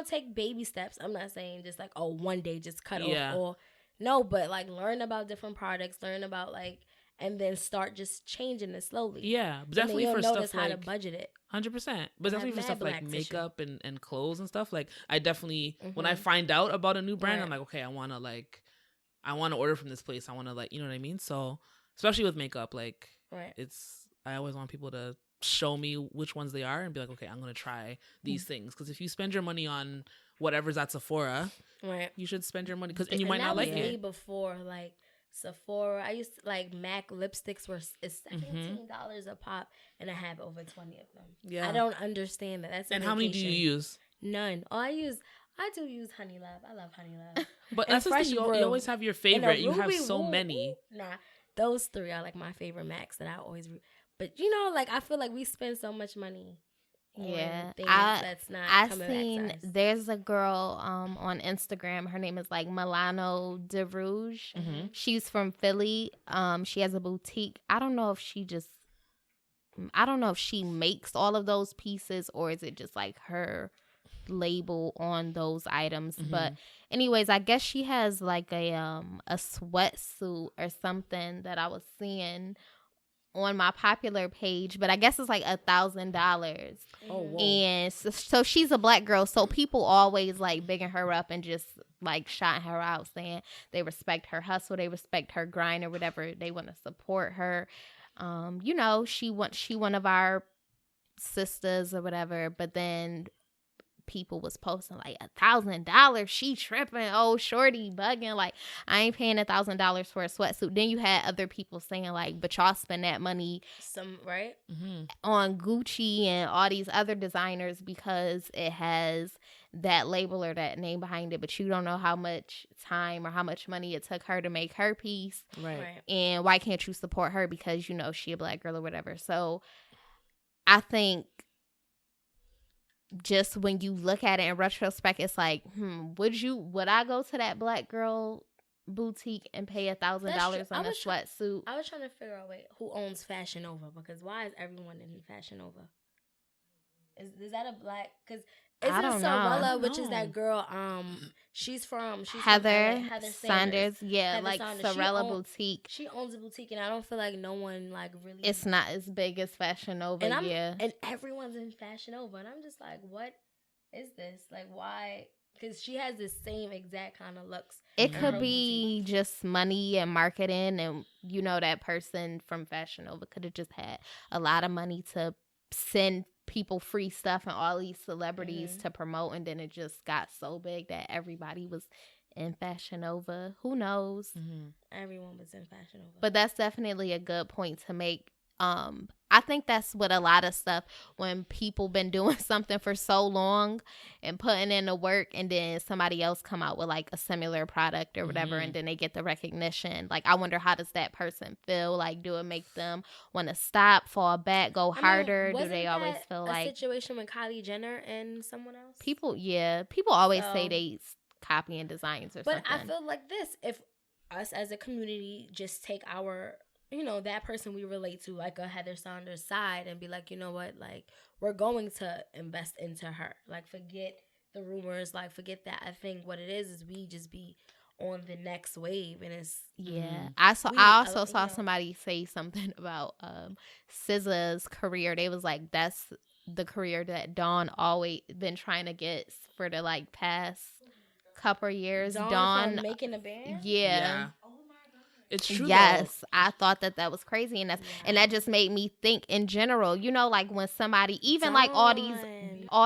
Speaker 2: take baby steps. I'm not saying just like one day just cut off or. No, but like learn about different products, learn about and then start just changing it slowly.
Speaker 4: Yeah,
Speaker 2: And
Speaker 4: definitely
Speaker 2: then
Speaker 4: for
Speaker 2: you'll
Speaker 4: stuff
Speaker 2: notice how
Speaker 4: like
Speaker 2: to budget it.
Speaker 4: 100%. But definitely for
Speaker 2: mad
Speaker 4: stuff like
Speaker 2: black tissue.
Speaker 4: makeup and clothes and stuff. Like I definitely when I find out about a new brand,
Speaker 2: Right.
Speaker 4: I'm like, okay, I want to order from this place. I want to you know what I mean? So especially with makeup, like
Speaker 2: Right.
Speaker 4: I always want people to show me which ones they are and be like, okay, I'm gonna try these things, because if you spend your money on whatever's at Sephora,
Speaker 2: Right.
Speaker 4: you should spend your money and you might
Speaker 2: that
Speaker 4: not
Speaker 2: was
Speaker 4: like
Speaker 2: me
Speaker 4: it.
Speaker 2: before, like Sephora. I used to like MAC lipsticks is $17 a pop, and I have over 20 of them.
Speaker 4: Yeah,
Speaker 2: I don't understand that. That's
Speaker 4: and how many do you use?
Speaker 2: None. I do use Honey Love. I love Honey Love.
Speaker 4: But
Speaker 2: And
Speaker 4: that's the thing.
Speaker 2: Fresh
Speaker 4: You
Speaker 2: Brew.
Speaker 4: always have your
Speaker 2: And a
Speaker 4: favorite. You have
Speaker 2: Ruby
Speaker 4: so
Speaker 2: Woo.
Speaker 4: many.
Speaker 2: Nah, those three are like my favorite MACs that I always. But like I feel like we spend so much money.
Speaker 3: Yeah,
Speaker 2: things that's not
Speaker 3: I
Speaker 2: coming
Speaker 3: seen
Speaker 2: back to us.
Speaker 3: there's a girl on Instagram. Her name is like Milano de Rouge.
Speaker 4: Mm-hmm.
Speaker 3: She's from Philly. She has a boutique. I don't know if she makes all of those pieces or is it just like her label on those items.
Speaker 4: Mm-hmm.
Speaker 3: But anyways, I guess she has like a sweatsuit or something that I was seeing on my popular page, but I guess it's like $1,000.
Speaker 2: Oh, whoa.
Speaker 3: And so she's a black girl, so people always like bigging her up and just like shouting her out, saying they respect her hustle, they respect her grind or whatever, they want to support her. She one of our sisters or whatever, but then people was posting like $1,000, she tripping, oh shorty bugging, like I ain't paying $1,000 for a sweatsuit. Then you had other people saying like, but y'all spend that money
Speaker 2: Right
Speaker 3: on Gucci and all these other designers because it has that label or that name behind it, but you don't know how much time or how much money it took her to make her piece,
Speaker 2: right.
Speaker 3: and why can't you support her because she a black girl or whatever. So I think just when you look at it in retrospect, it's like, would I go to that black girl boutique and pay $1,000 on a sweatsuit?
Speaker 2: I was trying to figure out who owns Fashion Nova, because why is everyone in Fashion Nova? Is that a black? Because
Speaker 3: I don't know.
Speaker 2: Sorella, which is that girl? She's
Speaker 3: Heather
Speaker 2: Sanders.
Speaker 3: Sanders. Yeah,
Speaker 2: Heather
Speaker 3: like
Speaker 2: Sanders.
Speaker 3: Sorella Boutique.
Speaker 2: She owns a boutique, and I don't feel like no one like really.
Speaker 3: It's not as big as Fashion Nova.
Speaker 2: And everyone's in Fashion Nova, and I'm just like, what is this? Like, why? Because she has the same exact kind of looks.
Speaker 3: It could be just money and marketing, and that person from Fashion Nova could have just had a lot of money to send people free stuff and all these celebrities to promote, and then it just got so big that everybody was in Fashion Nova. Who knows?
Speaker 2: Everyone was in Fashion Nova.
Speaker 3: But that's definitely a good point to make. I think that's what a lot of stuff, when people been doing something for so long and putting in the work, and then somebody else come out with like a similar product or whatever, and then they get the recognition. Like, I wonder, how does that person feel? Like, do it make them want to stop, fall back, go harder? Do they always feel like
Speaker 2: a situation with Kylie Jenner and someone else?
Speaker 3: People always say they copying designs or something.
Speaker 2: But I feel like this, if us as a community just take our that person we relate to, like a Heather Sanders side, and be like, you know what, like, we're going to invest into her. Like, forget the rumors, like, forget that. I think what it is we just be on the next wave, and it's
Speaker 3: I also saw somebody say something about SZA's career. They was like, that's the career that Dawn always been trying to get for the like past couple of years. Dawn
Speaker 2: from making a band.
Speaker 3: Yeah.
Speaker 4: It's true.
Speaker 3: Yes, I thought that was crazy, and that just made me think in general. You know, like when somebody, even like all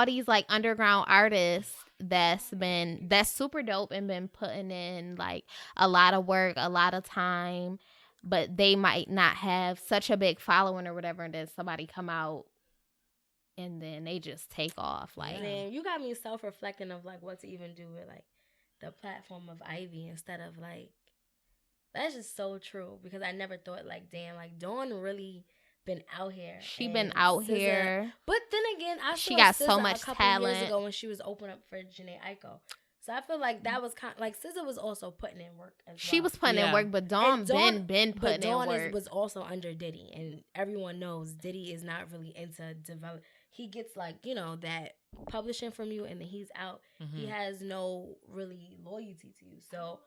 Speaker 3: these like underground artists that's super dope and been putting in like a lot of work, a lot of time, but they might not have such a big following or whatever, and then somebody come out and then they just take off. Like,
Speaker 2: man, you got me self-reflecting of like what to even do with like the platform of Ivy instead of like. That's just so true because I never thought like, damn, like Dawn really been out here.
Speaker 3: She been out here.
Speaker 2: But then again,
Speaker 3: she got
Speaker 2: SZA
Speaker 3: so much
Speaker 2: a couple
Speaker 3: talent
Speaker 2: years ago when she was opening up for Jhené Aiko. So I feel like that was kind of, like SZA was also putting in work as well.
Speaker 3: She was putting in work, but Dawn been putting in work. Dawn
Speaker 2: was also under Diddy, and everyone knows Diddy is not really into develop. He gets like, you know, that publishing from you, and then he's out. Mm-hmm. He has no really loyalty to you. So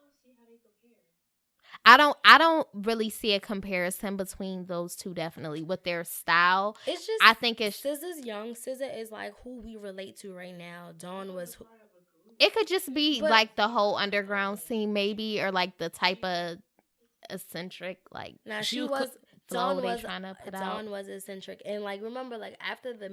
Speaker 3: I don't really see a comparison between those two, definitely, with their style.
Speaker 2: It's just,
Speaker 3: I think it's
Speaker 2: SZA's young. SZA is like who we relate to right now. Dawn was
Speaker 3: it could just be like the whole underground scene maybe, or like the type of eccentric like
Speaker 2: Dawn was eccentric. And like remember like after the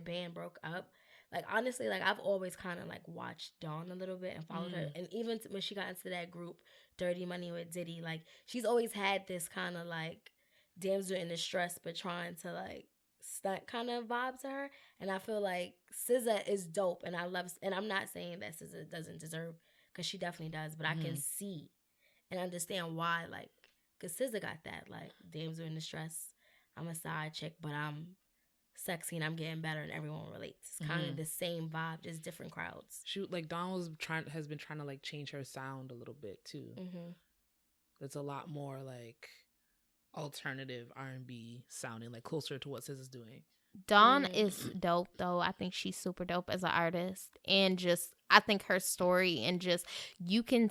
Speaker 2: band broke up, like honestly, like I've always kind of like watched Dawn a little bit and followed her, and even when she got into that group Dirty Money with Diddy, like she's always had this kind of like damsel in distress but trying to like stunt kind of vibe to her. And I feel like SZA is dope, and and I'm not saying that SZA doesn't deserve, because she definitely does, but I can see and understand why, like, because SZA got that like damsel in distress, I'm a side chick but I'm sexy and I'm getting better and everyone relates. It's kind of the same vibe, just different crowds.
Speaker 4: She like Dawn has been trying to like change her sound a little bit too. It's a lot more like alternative R&B sounding, like closer to what SZA's doing.
Speaker 3: Dawn is dope though. I think she's super dope as an artist, and just I think her story, and just you can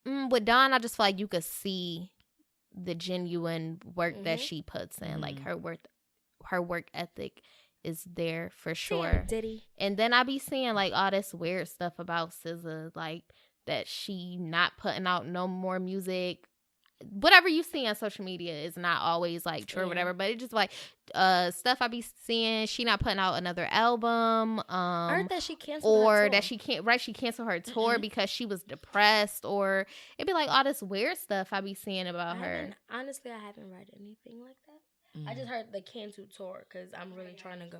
Speaker 3: with Dawn, I just feel like you could see the genuine work that she puts in, like her work ethic is there for sure.
Speaker 2: Diddy.
Speaker 3: And then I be seeing like all this weird stuff about SZA, like that she not putting out no more music. Whatever you see on social media is not always like true or whatever, but it's just like stuff I be seeing. She not putting out another album,
Speaker 2: or that she canceled her tour.
Speaker 3: That she canceled her tour because she was depressed, or it'd be like all this weird stuff I be seeing about her.
Speaker 2: Honestly, I haven't read anything like that. I just heard the canceled tour because I'm really trying to go.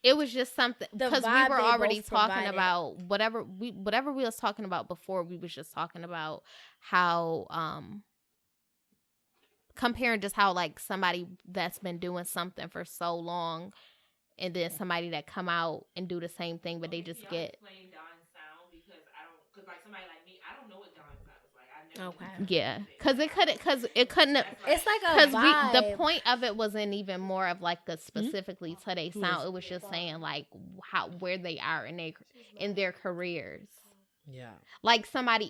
Speaker 3: It was just something because we were already talking about whatever we was talking about before. We was just talking about how comparing just how like somebody that's been doing something for so long, and then somebody that come out and do the same thing, but they just get.
Speaker 6: Explain Dawn's sound because like somebody like me, I don't know what Dawn sounds like. I never.
Speaker 3: Okay. Yeah, because it couldn't.
Speaker 2: It's like a vibe.
Speaker 3: The point of it wasn't even more of like the specifically to their sound. It was just saying like where they are in their careers.
Speaker 4: Yeah,
Speaker 3: like somebody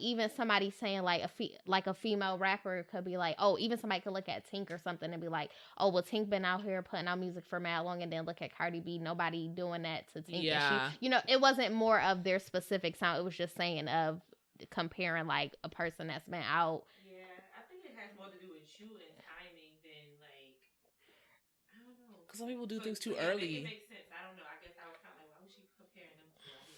Speaker 3: saying like a female rapper could be like, oh, even somebody could look at Tink or something and be like, oh, well, Tink been out here putting out music for mad long, and then look at Cardi B, nobody doing that to Tink.
Speaker 4: Yeah,
Speaker 3: it wasn't more of their specific sound. It was just saying of comparing like a person that's been out.
Speaker 6: Yeah, I think it has more to do with you and timing than like, I don't know.
Speaker 4: Because some people do things too early.
Speaker 6: It makes sense. I don't know. I guess I was kind of like, why was she comparing them?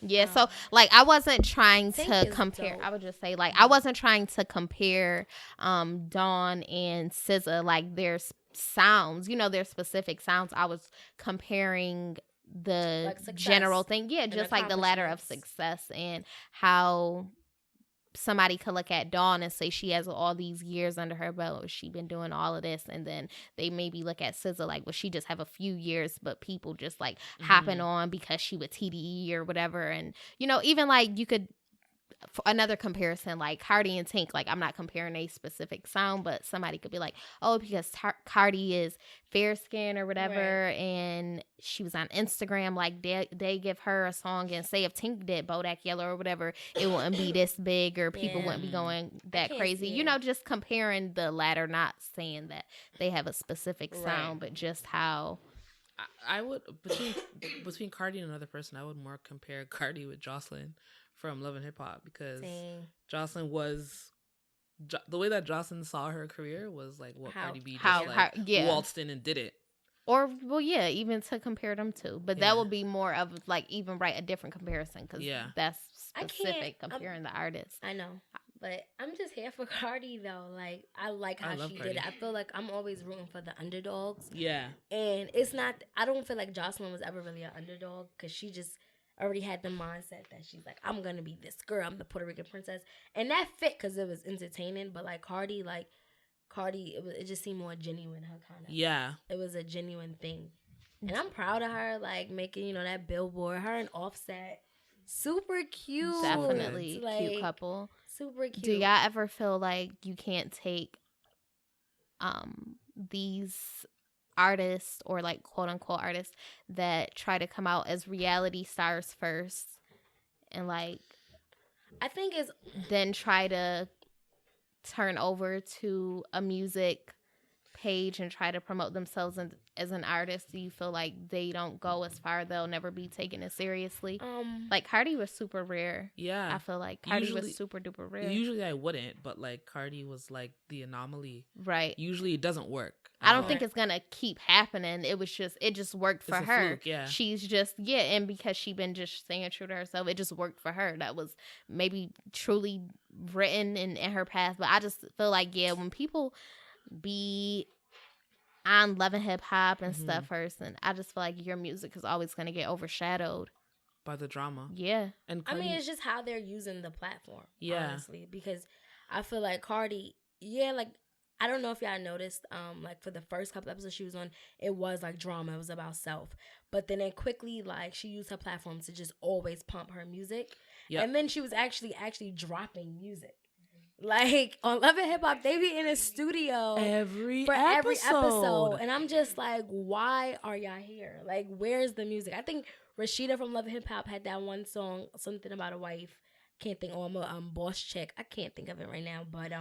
Speaker 3: Yeah, so like I wasn't trying to compare. Dope. I would just say like I wasn't trying to compare Dawn and SZA, like their sounds, their specific sounds. I was comparing the like general thing. Yeah, just like the ladder of success, and how somebody could look at Dawn and say she has all these years under her belt, she been doing all of this, and then they maybe look at SZA like, well, she just have a few years, but people just like hopping on because she with TDE or whatever. And even like you could another comparison, like Cardi and Tink, like I'm not comparing a specific sound, but somebody could be like, oh, because Cardi is fair skin or whatever, right, and she was on Instagram, like they give her a song, and say if Tink did Bodak Yellow or whatever, it wouldn't be this big, or people wouldn't be going that crazy. You know, just comparing the latter, not saying that they have a specific sound, but just how.
Speaker 4: I would, between Cardi and another person, I would more compare Cardi with Jocelyn from Love and Hip Hop, because Jocelyn was the way that Jocelyn saw her career was like what Cardi B just waltzed in and did it.
Speaker 3: Or even to compare them to, but that would be more of like even write a different comparison, because that's specific comparing the artists.
Speaker 2: I know, but I'm just here for Cardi though. Like I like how she did it. I feel like I'm always rooting for the underdogs. Yeah, and it's not. I don't feel like Jocelyn was ever really an underdog, because she just already had the mindset that she's like, I'm gonna be this girl. I'm the Puerto Rican princess, and that fit because it was entertaining. But like Cardi, it just seemed more genuine. Her kind of it was a genuine thing, and I'm proud of her. Like making that Billboard. Her and Offset, super cute.
Speaker 3: Definitely cute couple.
Speaker 2: Super cute.
Speaker 3: Do y'all ever feel like you can't take these artists, or like quote unquote artists, that try to come out as reality stars first, and like
Speaker 2: I think it's
Speaker 3: then try to turn over to a music page and try to promote themselves as an artist? Do you feel like they don't go as far, they'll never be taken as seriously? Like Cardi was super rare. I feel like Cardi was super duper rare.
Speaker 4: Usually I wouldn't, but like Cardi was like the anomaly.
Speaker 3: Right.
Speaker 4: Usually it doesn't work.
Speaker 3: I don't think it's gonna keep happening. It just worked for her.
Speaker 4: Fluke,
Speaker 3: she's just and because she been just staying true to herself, it just worked for her. That was maybe truly written in her path. But I just feel like when people be on Love and Hip Hop and stuff first, and I just feel like your music is always gonna get overshadowed
Speaker 4: by the drama.
Speaker 3: And
Speaker 2: Cardi, I mean, it's just how they're using the platform. Honestly, because I feel like Cardi, like I don't know if y'all noticed, like for the first couple episodes she was on, it was like drama. It was about self. But then it quickly, like, she used her platform to just always pump her music. And then she was actually dropping music. Like, on Love and Hip Hop, they be in a studio
Speaker 4: every
Speaker 2: episode. And I'm just like, why are y'all here? Like, where's the music? I think Rashida from Love and Hip Hop had that one song, something about a wife. Can't think, I'm a boss chick. I can't think of it right now. But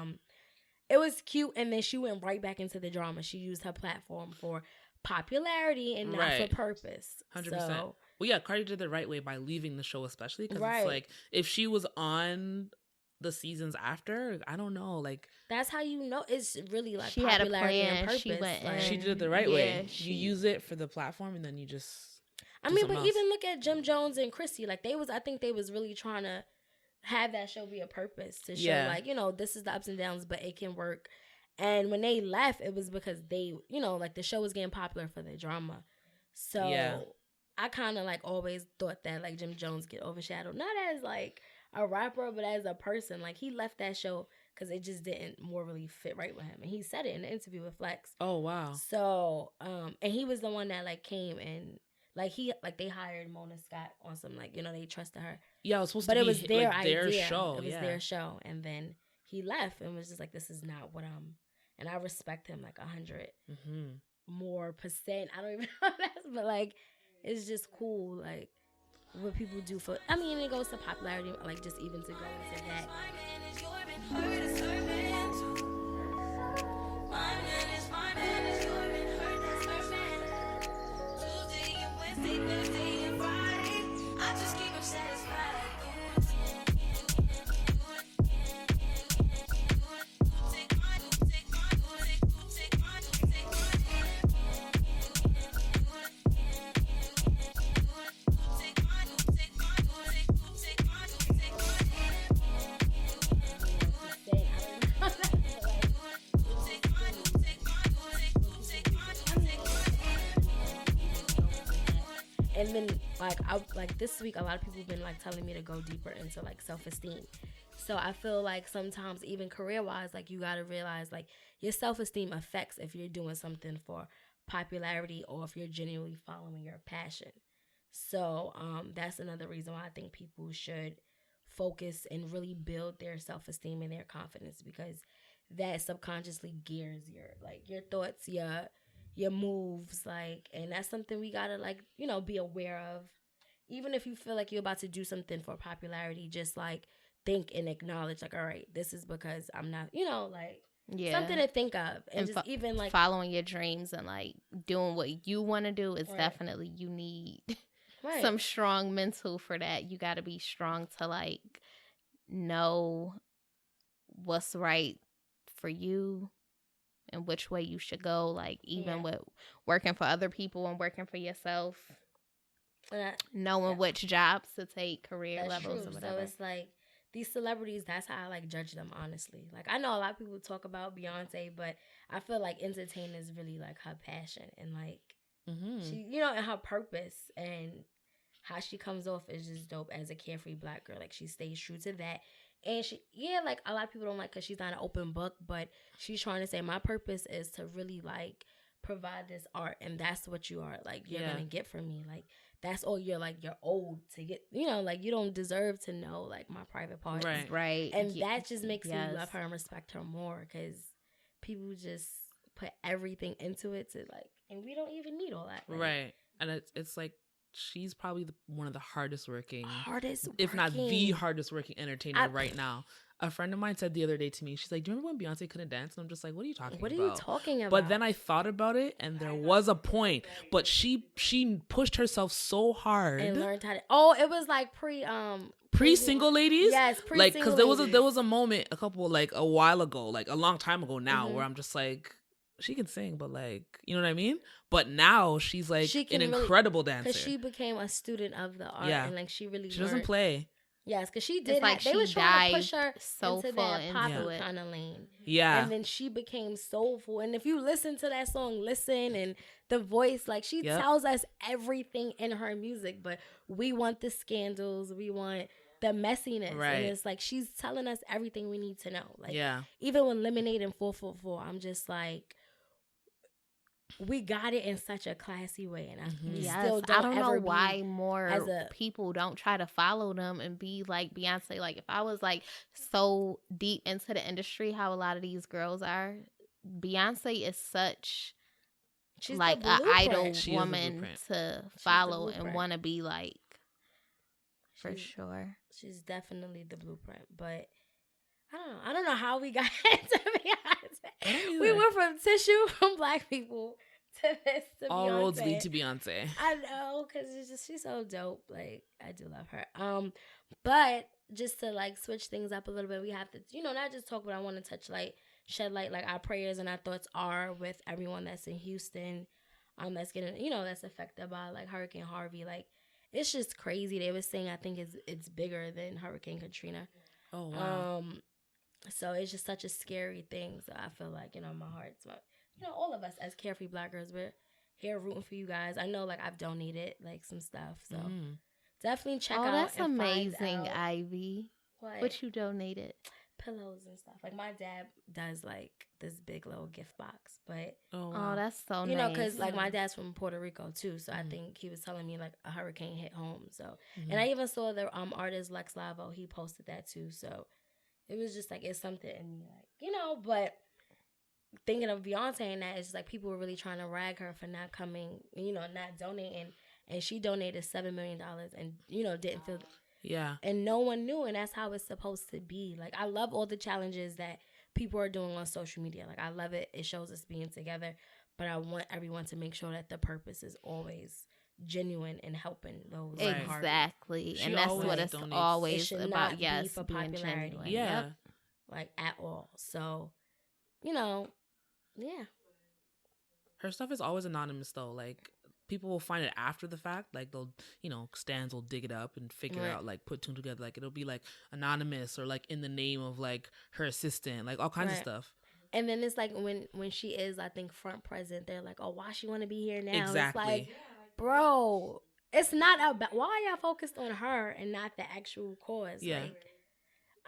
Speaker 2: it was cute, and then she went right back into the drama. She used her platform for popularity and not for purpose.
Speaker 4: 100%. So, well, Cardi did the right way by leaving the show, especially because it's like if she was on the seasons after, I don't know, like
Speaker 2: that's how you know it's really like
Speaker 3: she had a plan.
Speaker 2: And purpose.
Speaker 4: She did it the right way. You use it for the platform, and then you just.
Speaker 2: I mean, but even look at Jim Jones and Chrissy. Like I think they was really trying to have that show be a purpose to show like, this is the ups and downs, but it can work. And when they left, it was because they, like the show was getting popular for the drama. So I kind of like always thought that like Jim Jones get overshadowed, not as like a rapper, but as a person. Like he left that show because it just didn't morally fit right with him. And he said it in the interview with Flex.
Speaker 4: Oh, wow.
Speaker 2: So, and he was the one that like came and like they hired Mona Scott on some like, they trusted her.
Speaker 4: Yeah, it was supposed to be,
Speaker 2: it was their
Speaker 4: like,
Speaker 2: idea.
Speaker 4: Their show.
Speaker 2: It was their show. And then he left and was just like, this is not what and I respect him like 100 more %. I don't even know that, but like, it's just cool. Like what people do for, I mean, it goes to popularity, like just even to go into that. And then, like this week, a lot of people have been like telling me to go deeper into like self-esteem. So I feel like sometimes, even career-wise, like you gotta realize like your self-esteem affects if you're doing something for popularity or if you're genuinely following your passion. So that's another reason why I think people should focus and really build their self-esteem and their confidence, because that subconsciously gears your thoughts, your moves, like, and that's something we gotta, like, be aware of. Even if you feel like you're about to do something for popularity, just like think and acknowledge, like, all right, this is because I'm not, like, something to think of. And just even like
Speaker 3: following your dreams and like doing what you want to do is definitely, you need some strong mental for that. You got to be strong to like know what's right for you and which way you should go, like even with working for other people and working for yourself, knowing which jobs to take, career levels or whatever.
Speaker 2: So it's like these celebrities, that's how I like judge them, honestly. Like, I know a lot of people talk about Beyonce, but I feel like entertainment is really like her passion, and like she, and her purpose, and how she comes off is just dope as a carefree Black girl. Like, she stays true to that. And she, like, a lot of people don't like because she's not an open book, but she's trying to say, my purpose is to really, like, provide this art, and that's what you are. Like, you're going to get from me. Like, that's all you're, like, you're owed to get, like, you don't deserve to know, like, my private parts.
Speaker 3: Right.
Speaker 2: And that just makes me love her and respect her more, because people just put everything into it to, like, and we don't even need all that. Like,
Speaker 4: right. And it's like, she's probably one of the hardest working, if not the hardest working entertainer right now. A friend of mine said the other day to me, she's like, do you remember when Beyonce couldn't dance? And I'm just like, what are you talking about? But then I thought about it, and there was a point. But she pushed herself so hard
Speaker 2: and learned how to. It was like
Speaker 4: pre-single ladies.
Speaker 2: Yes, pre-single
Speaker 4: like, because there was a moment a while ago, like a long time ago now, where I'm just like, she can sing, but like, you know what I mean? But now she's like an incredible dancer.
Speaker 2: Because she became a student of the art, and like she
Speaker 4: doesn't play.
Speaker 2: Yes, because she did.
Speaker 3: It's like
Speaker 2: they were trying to push her
Speaker 3: so
Speaker 2: into that pop kind of lane.
Speaker 4: Yeah,
Speaker 2: and then she became soulful. And if you listen to that song, and the voice, like she tells us everything in her music. But we want the scandals, we want the messiness, and it's like she's telling us everything we need to know. Like, even with Lemonade and 444, I'm just like, we got it in such a classy way, and I don't
Speaker 3: know why more people don't try to follow them and be like Beyonce. Like, if I was like so deep into the industry, how a lot of these girls are, Beyonce is such like an idol woman to follow and want to be like. For sure,
Speaker 2: she's definitely the blueprint. But I don't know how we got into Beyonce. We went from tissue from Black people to this to
Speaker 4: all
Speaker 2: Beyonce.
Speaker 4: Roads lead to Beyonce.
Speaker 2: I know, because she's so dope. Like, I do love her. But just to like switch things up a little bit, we have to, not just talk, but I want to touch shed light. Like, our prayers and our thoughts are with everyone that's in Houston, that's getting, that's affected by like Hurricane Harvey. Like, it's just crazy. They were saying, I think it's bigger than Hurricane Katrina.
Speaker 4: Oh, wow.
Speaker 2: So it's just such a scary thing. So I feel like, my heart's, all of us as carefree Black girls, we're here rooting for you guys. I know, like, I've donated, like, some stuff. So definitely check out.
Speaker 3: Oh, that's
Speaker 2: and
Speaker 3: amazing,
Speaker 2: find out.
Speaker 3: Ivy. What you donated?
Speaker 2: Pillows and stuff. Like, my dad does, like, this big little gift box. But
Speaker 3: oh, that's so nice.
Speaker 2: Because like my dad's from Puerto Rico too, so I think he was telling me like a hurricane hit home. So and I even saw the artist Lex Lavo, he posted that too. So it was just like, it's something in me, like, but thinking of Beyonce and that, it's just like people were really trying to rag her for not coming, not donating, and she donated $7 million and didn't feel.
Speaker 4: Yeah.
Speaker 2: And no one knew, and that's how it's supposed to be. Like, I love all the challenges that people are doing on social media. Like, I love it. It shows us being together. But I want everyone to make sure that the purpose is always genuine and helping those.
Speaker 3: Exactly. And that's what it's always about.
Speaker 2: Not
Speaker 3: yes,
Speaker 2: be for
Speaker 3: being
Speaker 2: popularity.
Speaker 3: genuine.
Speaker 4: Yeah.
Speaker 2: Yep. Like, at all. So, yeah.
Speaker 4: Her stuff is always anonymous, though. Like, people will find it after the fact. Like, they'll, Stans will dig it up and figure out, like, put two together. Like, it'll be, like, anonymous or, like, in the name of, like, her assistant. Like, all kinds of stuff.
Speaker 2: And then it's like when she is, I think, front present, they're like, oh, why she want to be here now?
Speaker 4: Exactly.
Speaker 2: It's like, bro, it's not about, why are y'all focused on her and not the actual cause?
Speaker 4: Yeah.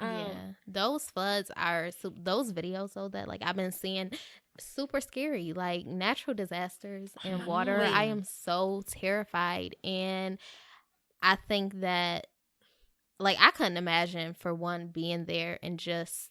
Speaker 2: Like,
Speaker 3: those floods are, those videos, though, that, like, I've been seeing, super scary. Like, natural disasters and water, I am so terrified. And I think that like, I couldn't imagine, for one, being there and just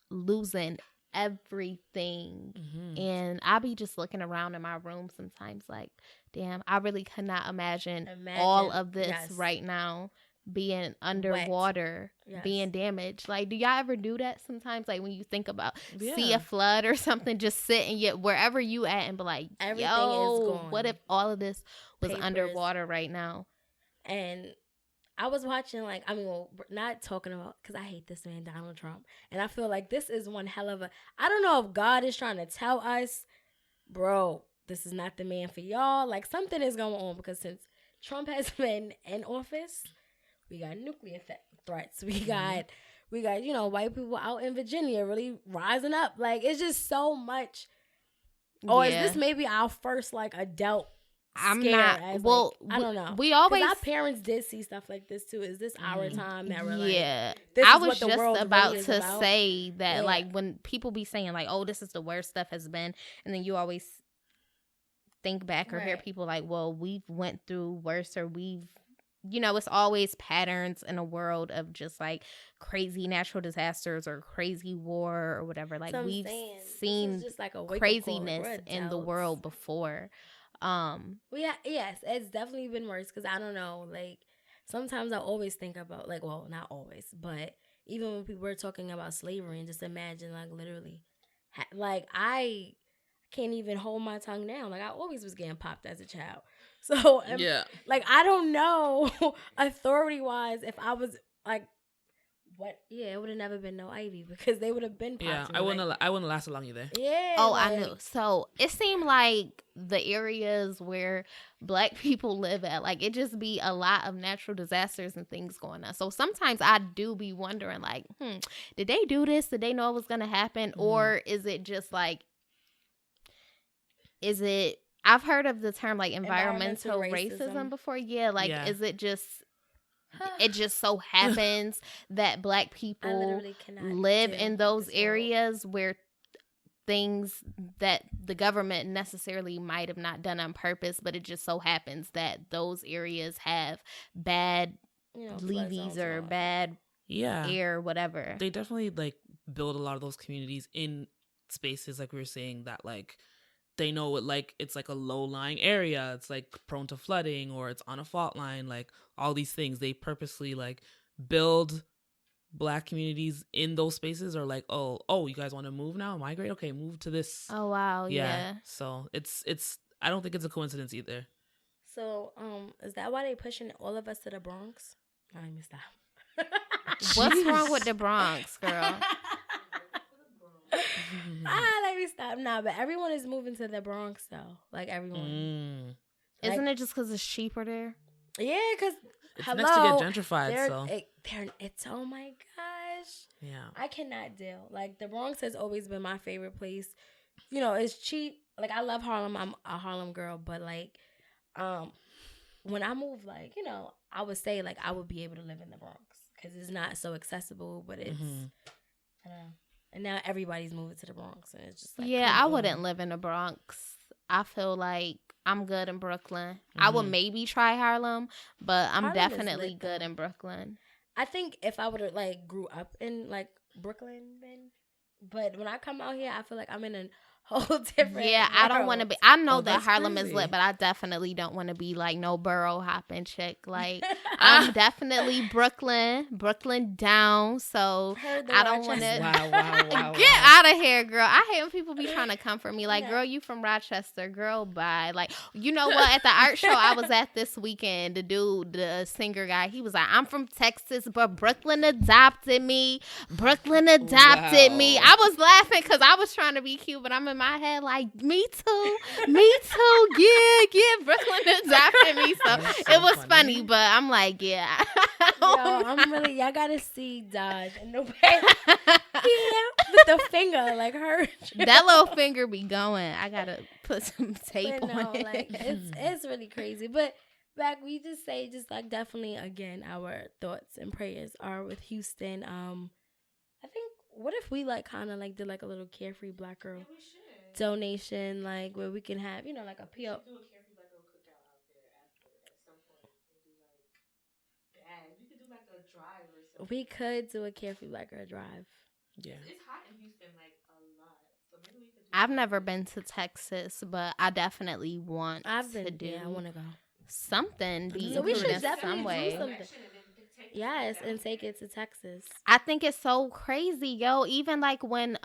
Speaker 3: losing everything. And I be just looking around in my room sometimes like, damn, I really could not imagine all of this right now being underwater, being damaged. Like, do y'all ever do that sometimes? Like, when you think about see a flood or something, just sit and yet wherever you at and be like, everything is gone. What if all of this was underwater right now?
Speaker 2: And I was watching, like, I mean, well, not talking about, because I hate this man, Donald Trump. And I feel like this is one hell of a, I don't know if God is trying to tell us, bro, this is not the man for y'all. Like, something is going on, because since Trump has been in office, we got nuclear threats. We got, you know, white people out in Virginia really rising up. Like, it's just so much. Or is this maybe our first, like, adult
Speaker 3: I'm not. Well,
Speaker 2: like, I don't know.
Speaker 3: We always,
Speaker 2: our parents did see stuff like this too. Is this our time that we're like?
Speaker 3: Yeah,
Speaker 2: this
Speaker 3: I
Speaker 2: is
Speaker 3: was
Speaker 2: what the
Speaker 3: just
Speaker 2: world
Speaker 3: about
Speaker 2: really
Speaker 3: to
Speaker 2: about?
Speaker 3: say that, like, when people be saying like, "Oh, this is the worst stuff has been," and then you always think back or hear people like, "Well, we've went through worse," or we've, you know, it's always patterns in a world of just like crazy natural disasters or crazy war or whatever. Like, we've seen
Speaker 2: just like a
Speaker 3: craziness in the world before.
Speaker 2: Yes, it's definitely been worse, because I don't know, like, sometimes I always think about, like, well, not always, but even when people were talking about slavery, and just imagine, like, literally, like, I can't even hold my tongue down. Like, I always was getting popped as a child. So, like, I don't know, authority-wise, if I was, like, what? Yeah, it would have never been no Ivy, because they would have been popped.
Speaker 4: Yeah, I wouldn't last along either.
Speaker 2: Yeah.
Speaker 3: Oh, like, I knew. So it seemed like the areas where Black people live at, like, it just be a lot of natural disasters and things going on. So sometimes I do be wondering, like, did they do this? Did they know it was gonna happen, or is it just like, I've heard of the term like environmental racism before. Yeah, like, is it just? It just so happens that Black people live in those areas where things that the government necessarily might have not done on purpose, but it just so happens that those areas have bad levees or bad air, whatever.
Speaker 4: They definitely like build a lot of those communities in spaces, like we were saying, that like they know it, like it's like a low-lying area, it's like prone to flooding, or it's on a fault line, like all these things. They purposely like build Black communities in those spaces, or like, oh, you guys want to move now, migrate, okay, move to this.
Speaker 3: Oh wow. Yeah.
Speaker 4: So it's I don't think it's a coincidence either.
Speaker 2: So is that why they pushing all of us to the Bronx? Let me stop.
Speaker 3: What's wrong with the Bronx, girl?
Speaker 2: Let me stop. Nah, but everyone is moving to the Bronx though. Like, everyone.
Speaker 3: Isn't it just because it's cheaper there?
Speaker 2: Yeah, because
Speaker 4: it's next to get gentrified. So
Speaker 2: it's oh my gosh.
Speaker 4: Yeah,
Speaker 2: I cannot deal. Like, the Bronx has always been my favorite place. You know, it's cheap. Like, I love Harlem. I'm a Harlem girl, but like, when I move, like, you know, I would say like I would be able to live in the Bronx because it's not so accessible, but it's I don't know. And now everybody's moving to the Bronx, and it's just like,
Speaker 3: I wouldn't live in the Bronx. I feel like I'm good in Brooklyn. I would maybe try Harlem, but I'm Harlem definitely good in Brooklyn.
Speaker 2: I think if I would have like grew up in like Brooklyn, then, but when I come out here, I feel like I'm in a whole different.
Speaker 3: Yeah, I don't want to be. I know that Harlem is lit, but I definitely don't want to be like no borough hopping chick. Like, I'm definitely Brooklyn down. So I don't want to get out of here, girl. I hate when people be trying to comfort me. Like, girl, you from Rochester, girl. Bye. Like, you know what? At the art show I was at this weekend, the singer guy, he was like, I'm from Texas, but Brooklyn adopted me. Me. I was laughing because I was trying to be cute, but I'm in my head like, me too, yeah, Brooklyn adopted me, so it was funny, but I'm like, yeah.
Speaker 2: Y'all gotta see Daaj and nobody, with the finger, like her.
Speaker 3: That little finger be going. I gotta put some tape on it.
Speaker 2: Like, it's really crazy, but back, we just say, just like, definitely, again, our thoughts and prayers are with Houston. I think, what if we like kind of like did like a little Carefree Black Girl donation, like where we can have, you know, like a PO.
Speaker 6: We should do a Carefree Black Girl cookout out there after at some point. And do like Daaj. We could do like a drive or something.
Speaker 2: We could do a Carefree Black Girl drive.
Speaker 4: Yeah.
Speaker 6: It's hot in Houston like a lot, so maybe we could.
Speaker 3: I've never been to Texas, but I definitely want
Speaker 2: I've
Speaker 3: to
Speaker 2: been.
Speaker 3: do
Speaker 2: Yeah, I want to go.
Speaker 3: something. Be
Speaker 2: So we should
Speaker 3: included in
Speaker 2: definitely
Speaker 3: some
Speaker 2: do
Speaker 3: way.
Speaker 2: something. Yes, and take it to Texas.
Speaker 3: I think it's so crazy, yo. Even like when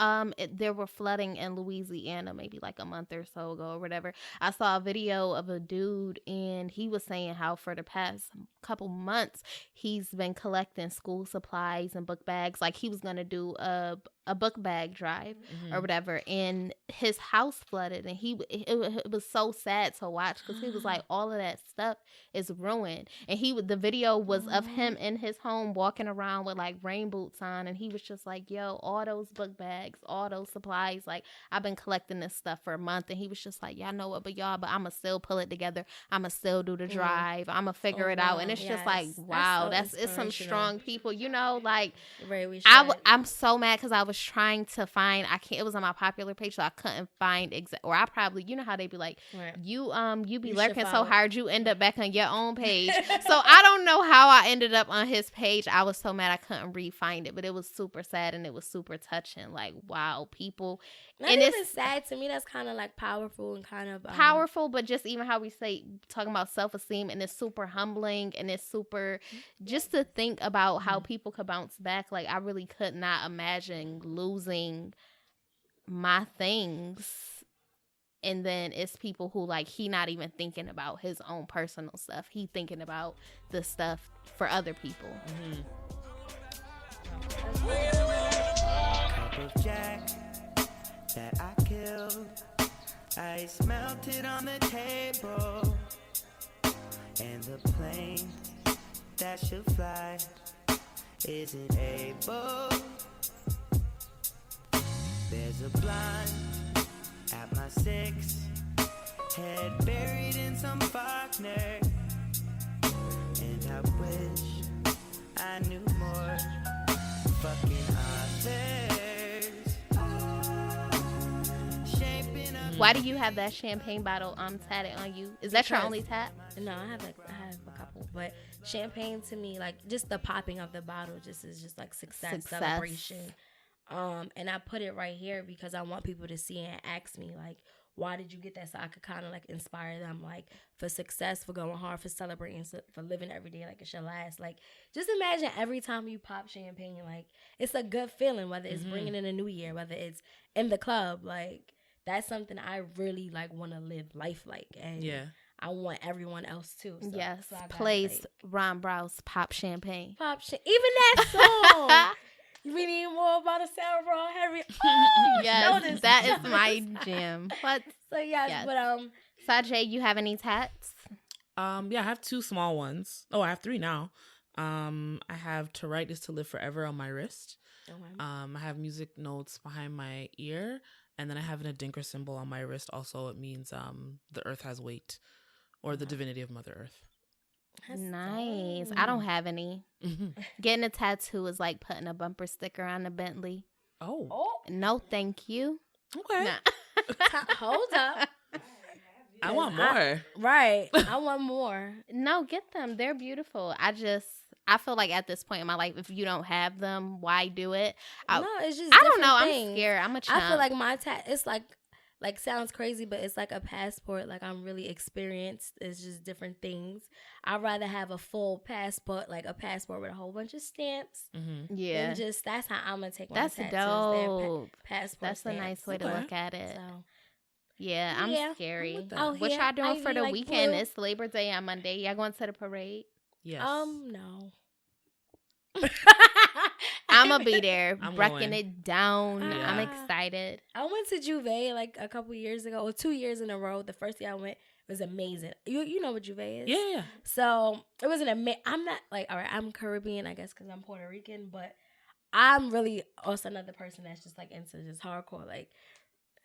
Speaker 3: there were flooding in Louisiana, maybe like a month or so ago or whatever. I saw a video of a dude, and he was saying how for the past couple months he's been collecting school supplies and book bags. Like he was gonna do a book bag drive or whatever, and his house flooded, and it was so sad to watch because he was like, all of that stuff is ruined, and the video was of him in his home walking around with like rain boots on, and he was just like, yo, all those book bags, all those supplies, like I've been collecting this stuff for a month, and he was just like, yeah, I know it, but I'ma still pull it together, I'ma still do the drive, I'ma figure it out, and it's just like, wow, it's some strong people, you know, like I'm so mad because I was trying to find, it was on my popular page, so I couldn't find or I probably, you know how they be like, you be lurking so hard you end up back on your own page. So I don't know how I ended up on his page. I was so mad I couldn't re-find it, but it was super sad and it was super touching. Like, wow, people.
Speaker 2: Not
Speaker 3: and
Speaker 2: even
Speaker 3: it's
Speaker 2: sad to me. That's kind of like powerful and kind of
Speaker 3: powerful, but just even how we say, talking about self-esteem, and it's super humbling, and it's super just to think about how people could bounce back. Like, I really could not imagine losing my things, and then it's people who like he not even thinking about his own personal stuff, he thinking about the stuff for other people.
Speaker 7: Cup of Jack that I killed, ice melted on the table, and the plane that should fly isn't able. There's a blind at my 6, head buried in some Faulkner, and I wish I knew more fucking authors. Shaping up.
Speaker 3: Why do you have that champagne bottle tatted on you? Is that your only tat?
Speaker 2: No, I have a couple, but champagne to me, like just the popping of the bottle, just is just like success. Celebration. And I put it right here because I want people to see and ask me like, why did you get that? So I could kind of like inspire them, like for success, for going hard, for celebrating, for living every day like it's your last. Like, just imagine every time you pop champagne, like it's a good feeling, whether it's bringing in a new year, whether it's in the club. Like, that's something I really like want to live life like. And I want everyone else too. So,
Speaker 3: yes.
Speaker 2: So
Speaker 3: Plays Ron Brow's Pop Champagne.
Speaker 2: Even that song. We need more about a Sarah Brown Henry. Oh,
Speaker 3: yes, that is my jam. But
Speaker 2: so yes, but
Speaker 3: Sajae, you have any tats?
Speaker 4: Yeah, I have 2 small ones. Oh, I have 3 now. I have "To Write Is to Live Forever" on my wrist. I have music notes behind my ear, and then I have an Adinkra symbol on my wrist. Also, it means the earth has weight, or the divinity of Mother Earth.
Speaker 2: That's
Speaker 3: nice.
Speaker 2: dope.
Speaker 3: I don't have any. Getting a tattoo is like putting a bumper sticker on a Bentley.
Speaker 4: Oh.
Speaker 3: No, thank you.
Speaker 4: Okay.
Speaker 3: Nah.
Speaker 2: Hold up.
Speaker 4: I want more.
Speaker 2: Right. I want more.
Speaker 3: No, get them. They're beautiful. I feel like at this point in my life, if you don't have them, why do it?
Speaker 2: No, it's just
Speaker 3: I don't know.
Speaker 2: things.
Speaker 3: I'm scared. I'm a chump.
Speaker 2: I feel like my it's like sounds crazy, but it's like a passport. Like, I'm really experienced. It's just different things. I'd rather have a full passport, like a passport with a whole bunch of stamps.
Speaker 3: Yeah.
Speaker 2: And just, that's how I'm going to take my
Speaker 3: That's
Speaker 2: tattoos.
Speaker 3: dope.
Speaker 2: Passport
Speaker 3: That's
Speaker 2: stamps.
Speaker 3: a nice way to look at it.
Speaker 2: So,
Speaker 3: yeah, I'm scary.
Speaker 2: Oh,
Speaker 3: What
Speaker 2: yeah,
Speaker 3: y'all doing
Speaker 2: Ivy,
Speaker 3: for the
Speaker 2: like
Speaker 3: weekend?
Speaker 2: blue.
Speaker 3: It's Labor Day on Monday. Y'all going to the parade?
Speaker 4: Yes.
Speaker 2: No.
Speaker 3: I'm going to be there,
Speaker 4: I'm
Speaker 3: breaking
Speaker 4: going.
Speaker 3: it down.
Speaker 4: Yeah.
Speaker 3: I'm excited.
Speaker 2: I went to Juve like a couple years ago, or 2 years in a row. The first year I went was amazing. You know what Juve is?
Speaker 4: Yeah.
Speaker 2: So it was an amazing. I'm not like, all right, I'm Caribbean, I guess, because I'm Puerto Rican, but I'm really also another person that's just like into just hardcore, like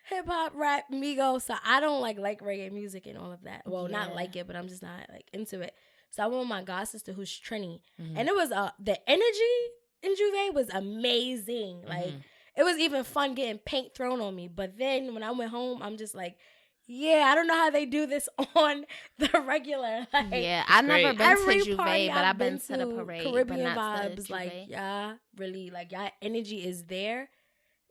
Speaker 2: hip hop, rap, Migos. So I don't like reggae music and all of that. Well, not like it, but I'm just not like into it. So I went with my god sister who's Trini, and it was the energy in Juve was amazing. Like, it was even fun getting paint thrown on me. But then when I went home, I'm just like, Yeah, I don't know how they do this on the regular. Like,
Speaker 3: Yeah, I've never
Speaker 4: great.
Speaker 3: been
Speaker 2: every
Speaker 3: to Juve,
Speaker 2: party
Speaker 3: but I've been to the parade.
Speaker 2: Caribbean
Speaker 3: but not to
Speaker 2: vibes,
Speaker 3: Juve.
Speaker 2: like y'all really like y'all energy is there,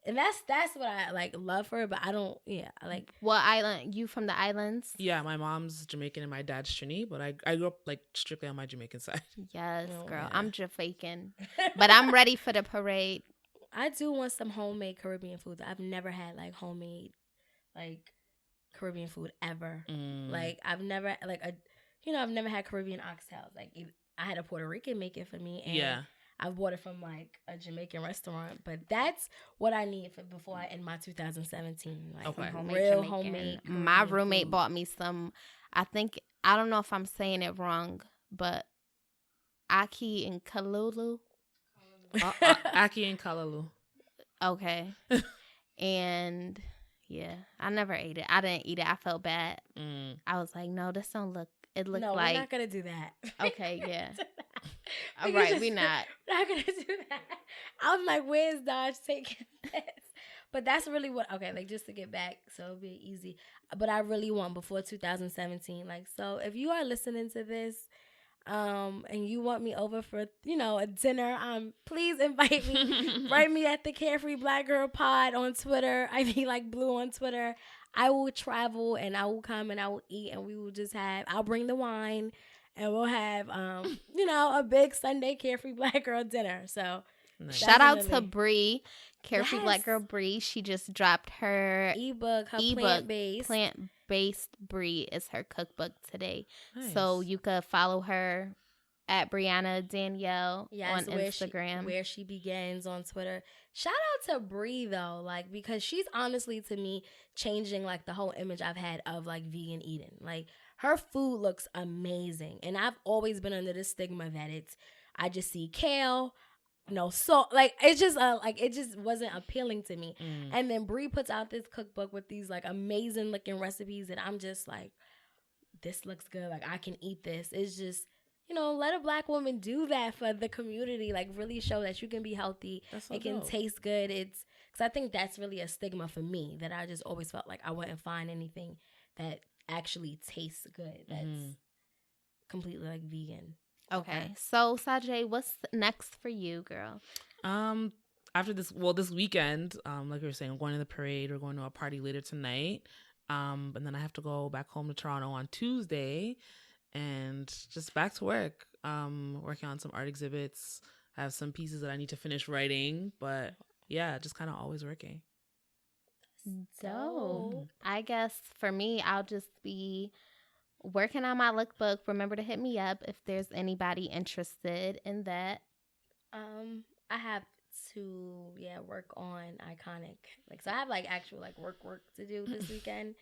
Speaker 2: and that's what I like love for it. But I don't, like
Speaker 3: What island? You from the islands?
Speaker 4: Yeah, my mom's Jamaican and my dad's Trini, but I grew up like strictly on my Jamaican side.
Speaker 3: Yes,
Speaker 2: Oh,
Speaker 3: girl.
Speaker 2: yeah.
Speaker 3: I'm Jamaican, but I'm ready for the parade.
Speaker 2: I do want some homemade Caribbean food. I've never had like homemade like Caribbean food ever. Like I've never I've never had Caribbean oxtails. Like I had a Puerto Rican make it for me, and
Speaker 4: Yeah.
Speaker 2: I bought it from like a Jamaican restaurant. But that's what I need for before I end my 2017. Like
Speaker 4: Okay.
Speaker 2: real
Speaker 3: Jamaican.
Speaker 2: homemade.
Speaker 3: My
Speaker 2: Caribbean
Speaker 3: roommate
Speaker 2: food.
Speaker 3: bought me some. I don't know if I'm saying it wrong, but Aki and Kalulu.
Speaker 4: Aki and Kalalu.
Speaker 3: Okay. And yeah, I never ate it. I didn't eat it. I felt bad. I was like, no, this don't look. It looked
Speaker 2: No,
Speaker 3: like.
Speaker 2: we're not gonna do that.
Speaker 3: Okay, yeah. All
Speaker 2: We
Speaker 3: right,
Speaker 2: just-
Speaker 3: we not.
Speaker 2: Not gonna do that. I'm like, where's Daaj taking this? But that's really what. Okay, like just to get back, so it'll be easy. But I really want before 2017. Like, so if you are listening to this, and you want me over for a dinner, please invite me. Write me at the Carefree Black Girl Pod on Twitter. I be like Blue on Twitter. I will travel and I will come and I will eat and we will just I'll bring the wine and we'll have a big Sunday Carefree Black Girl dinner. So
Speaker 4: Nice.
Speaker 3: Shout out to
Speaker 2: Definitely.
Speaker 3: Bree, Carefree
Speaker 2: Yes.
Speaker 3: Black Girl Bree. She just dropped her
Speaker 2: ebook, her
Speaker 3: ebook.
Speaker 2: plant-based.
Speaker 3: Plant-based Bree is her cookbook today.
Speaker 4: Nice.
Speaker 3: So you could follow her at Breanna Danielle
Speaker 2: Yes,
Speaker 3: on Instagram.
Speaker 2: where she begins on Twitter. Shout out to Bree though, like because she's honestly to me changing like the whole image I've had of like vegan eating. Like her food looks amazing, and I've always been under the stigma that I just see kale, no salt, like it just wasn't appealing to me. And then Bree puts out this cookbook with these like amazing looking recipes, and I'm just like, this looks good. Like I can eat this. It's just. Let a Black woman do that for the community. Like, really show that you can be healthy.
Speaker 4: That's so
Speaker 2: it can
Speaker 4: dope.
Speaker 2: taste good. Because I think that's really a stigma for me, that I just always felt like I wouldn't find anything that actually tastes good. That's completely like vegan.
Speaker 3: Okay. So Sajae, what's next for you, girl?
Speaker 4: After this weekend, like we were saying, I'm going to the parade. We're going to a party later tonight. And then I have to go back home to Toronto on Tuesday. And just back to work, working on some art exhibits. I have some pieces that I need to finish writing, but yeah, just kind of always working.
Speaker 3: So I guess for me, I'll just be working on my lookbook. Remember to hit me up if there's anybody interested in that.
Speaker 2: I have to work on Iconic. So I have actual work to do this weekend.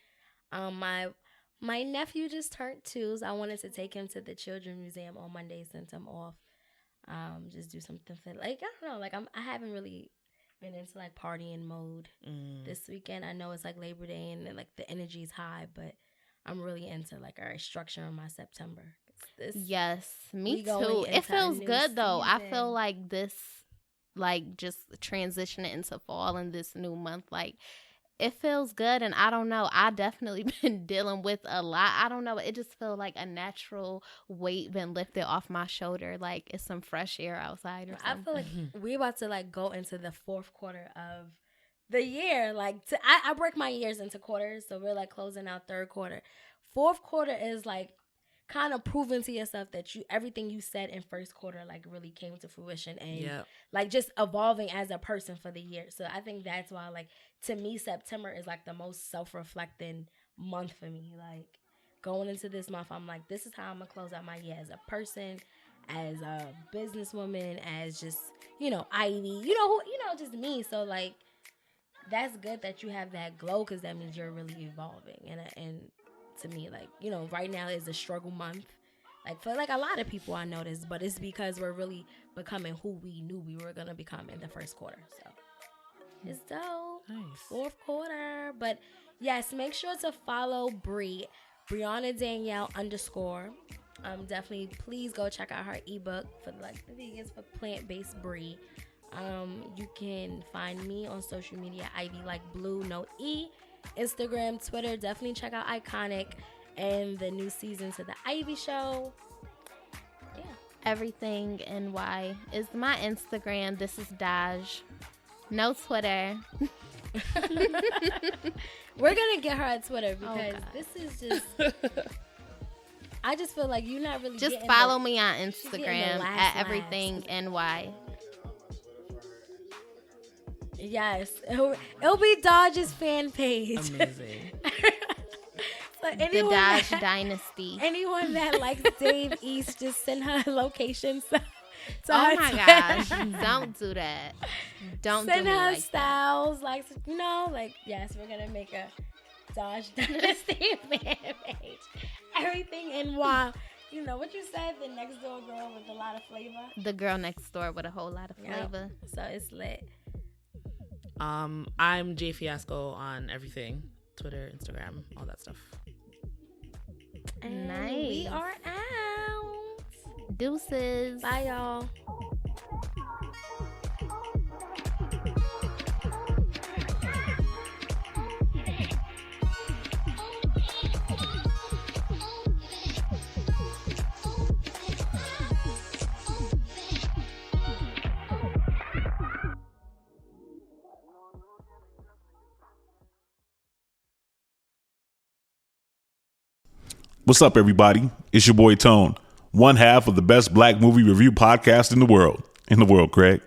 Speaker 2: My nephew just turned 2, so I wanted to take him to the Children's Museum on Monday since I'm off. Just do something for I don't know, I haven't really been into partying mode this weekend. I know it's Labor Day and the energy's high, but I'm really into all right, structure in my September.
Speaker 3: Yes, me
Speaker 2: we going
Speaker 3: too. It
Speaker 2: into a
Speaker 3: feels
Speaker 2: new
Speaker 3: good though. I
Speaker 2: season.
Speaker 3: feel like this, just transitioning into fall in this new month, it feels good. And I don't know, I definitely been dealing with a lot. I don't know, it just feels like a natural weight been lifted off my shoulder, it's some fresh air outside or
Speaker 2: I
Speaker 3: something.
Speaker 2: feel like we're about to go into the fourth quarter of the year. I break my years into quarters, so we're closing out third quarter. Fourth quarter is kind of proving to yourself that everything you said in first quarter really came to fruition, and just evolving as a person for the year. So I think that's why to me September is the most self-reflecting month for me. Going into this month, I'm this is how I'm gonna close out my year as a person, as a businesswoman, as just Ivy, just me. So that's good that you have that glow, because that means you're really evolving. And to me, right now is a struggle month, for a lot of people I noticed, but it's because we're really becoming who we knew we were gonna become in the first quarter. So it's dope.
Speaker 4: Nice.
Speaker 2: Fourth quarter. But yes, make sure to follow Breanna Danielle _. Definitely please go check out her ebook for the vegans for plant-based Bree. You can find me on social media, Ivy Blue, no E. Instagram, Twitter. Definitely check out Iconic and the new season to the Ivy Show. Yeah.
Speaker 3: Everything NY is my Instagram. This is Daaj. No Twitter.
Speaker 2: We're gonna get her on Twitter because
Speaker 3: God.
Speaker 2: this is just. I just feel like you're not really.
Speaker 3: Just
Speaker 2: getting
Speaker 3: follow
Speaker 2: the-
Speaker 3: me on
Speaker 2: getting the
Speaker 3: Instagram
Speaker 2: last
Speaker 3: at everything NY.
Speaker 2: Yes, it'll be Dodge's fan page.
Speaker 4: Amazing.
Speaker 2: So
Speaker 3: The
Speaker 2: anyone
Speaker 3: Daaj
Speaker 2: that-
Speaker 3: Dynasty.
Speaker 2: Anyone that likes Dave East, just send her location. So,
Speaker 3: Oh my gosh! Don't do that. Don't
Speaker 2: send
Speaker 3: do me
Speaker 2: her
Speaker 3: like that.
Speaker 2: styles, like yes, we're gonna make a Dodge Dynasty fan page. Everything NY. You know what you said, the next door girl with a lot of flavor.
Speaker 3: The girl next door with a whole lot of flavor.
Speaker 2: Yep. So it's lit.
Speaker 4: I'm Jay Fiasco on everything. Twitter, Instagram, all that stuff.
Speaker 2: And
Speaker 3: Nice.
Speaker 2: we are out.
Speaker 3: Deuces.
Speaker 2: Bye, y'all.
Speaker 1: What's up, everybody? It's your boy Tone, one half of the best black movie review podcast in the world. Craig.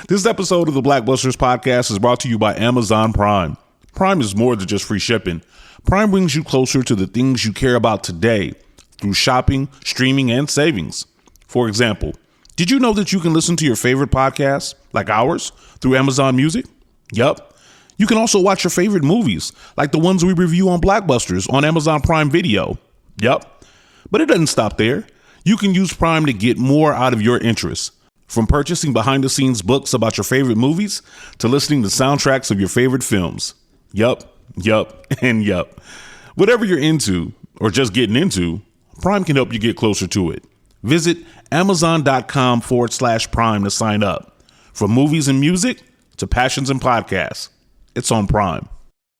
Speaker 1: This episode of the Blackbusters podcast is brought to you by Amazon Prime. Prime is more than just free shipping. Prime brings you closer to the things you care about today through shopping, streaming, and savings. For example, did you know that you can listen to your favorite podcasts, like ours, through Amazon Music? Yup. You can also watch your favorite movies, like the ones we review on Blackbusters on Amazon Prime Video. Yup. But it doesn't stop there. You can use Prime to get more out of your interests. From purchasing behind-the-scenes books about your favorite movies to listening to soundtracks of your favorite films. Yup, and yup. Whatever you're into or just getting into, Prime can help you get closer to it. Visit Amazon.com/Prime to sign up. From movies and music to passions and podcasts, it's on Prime.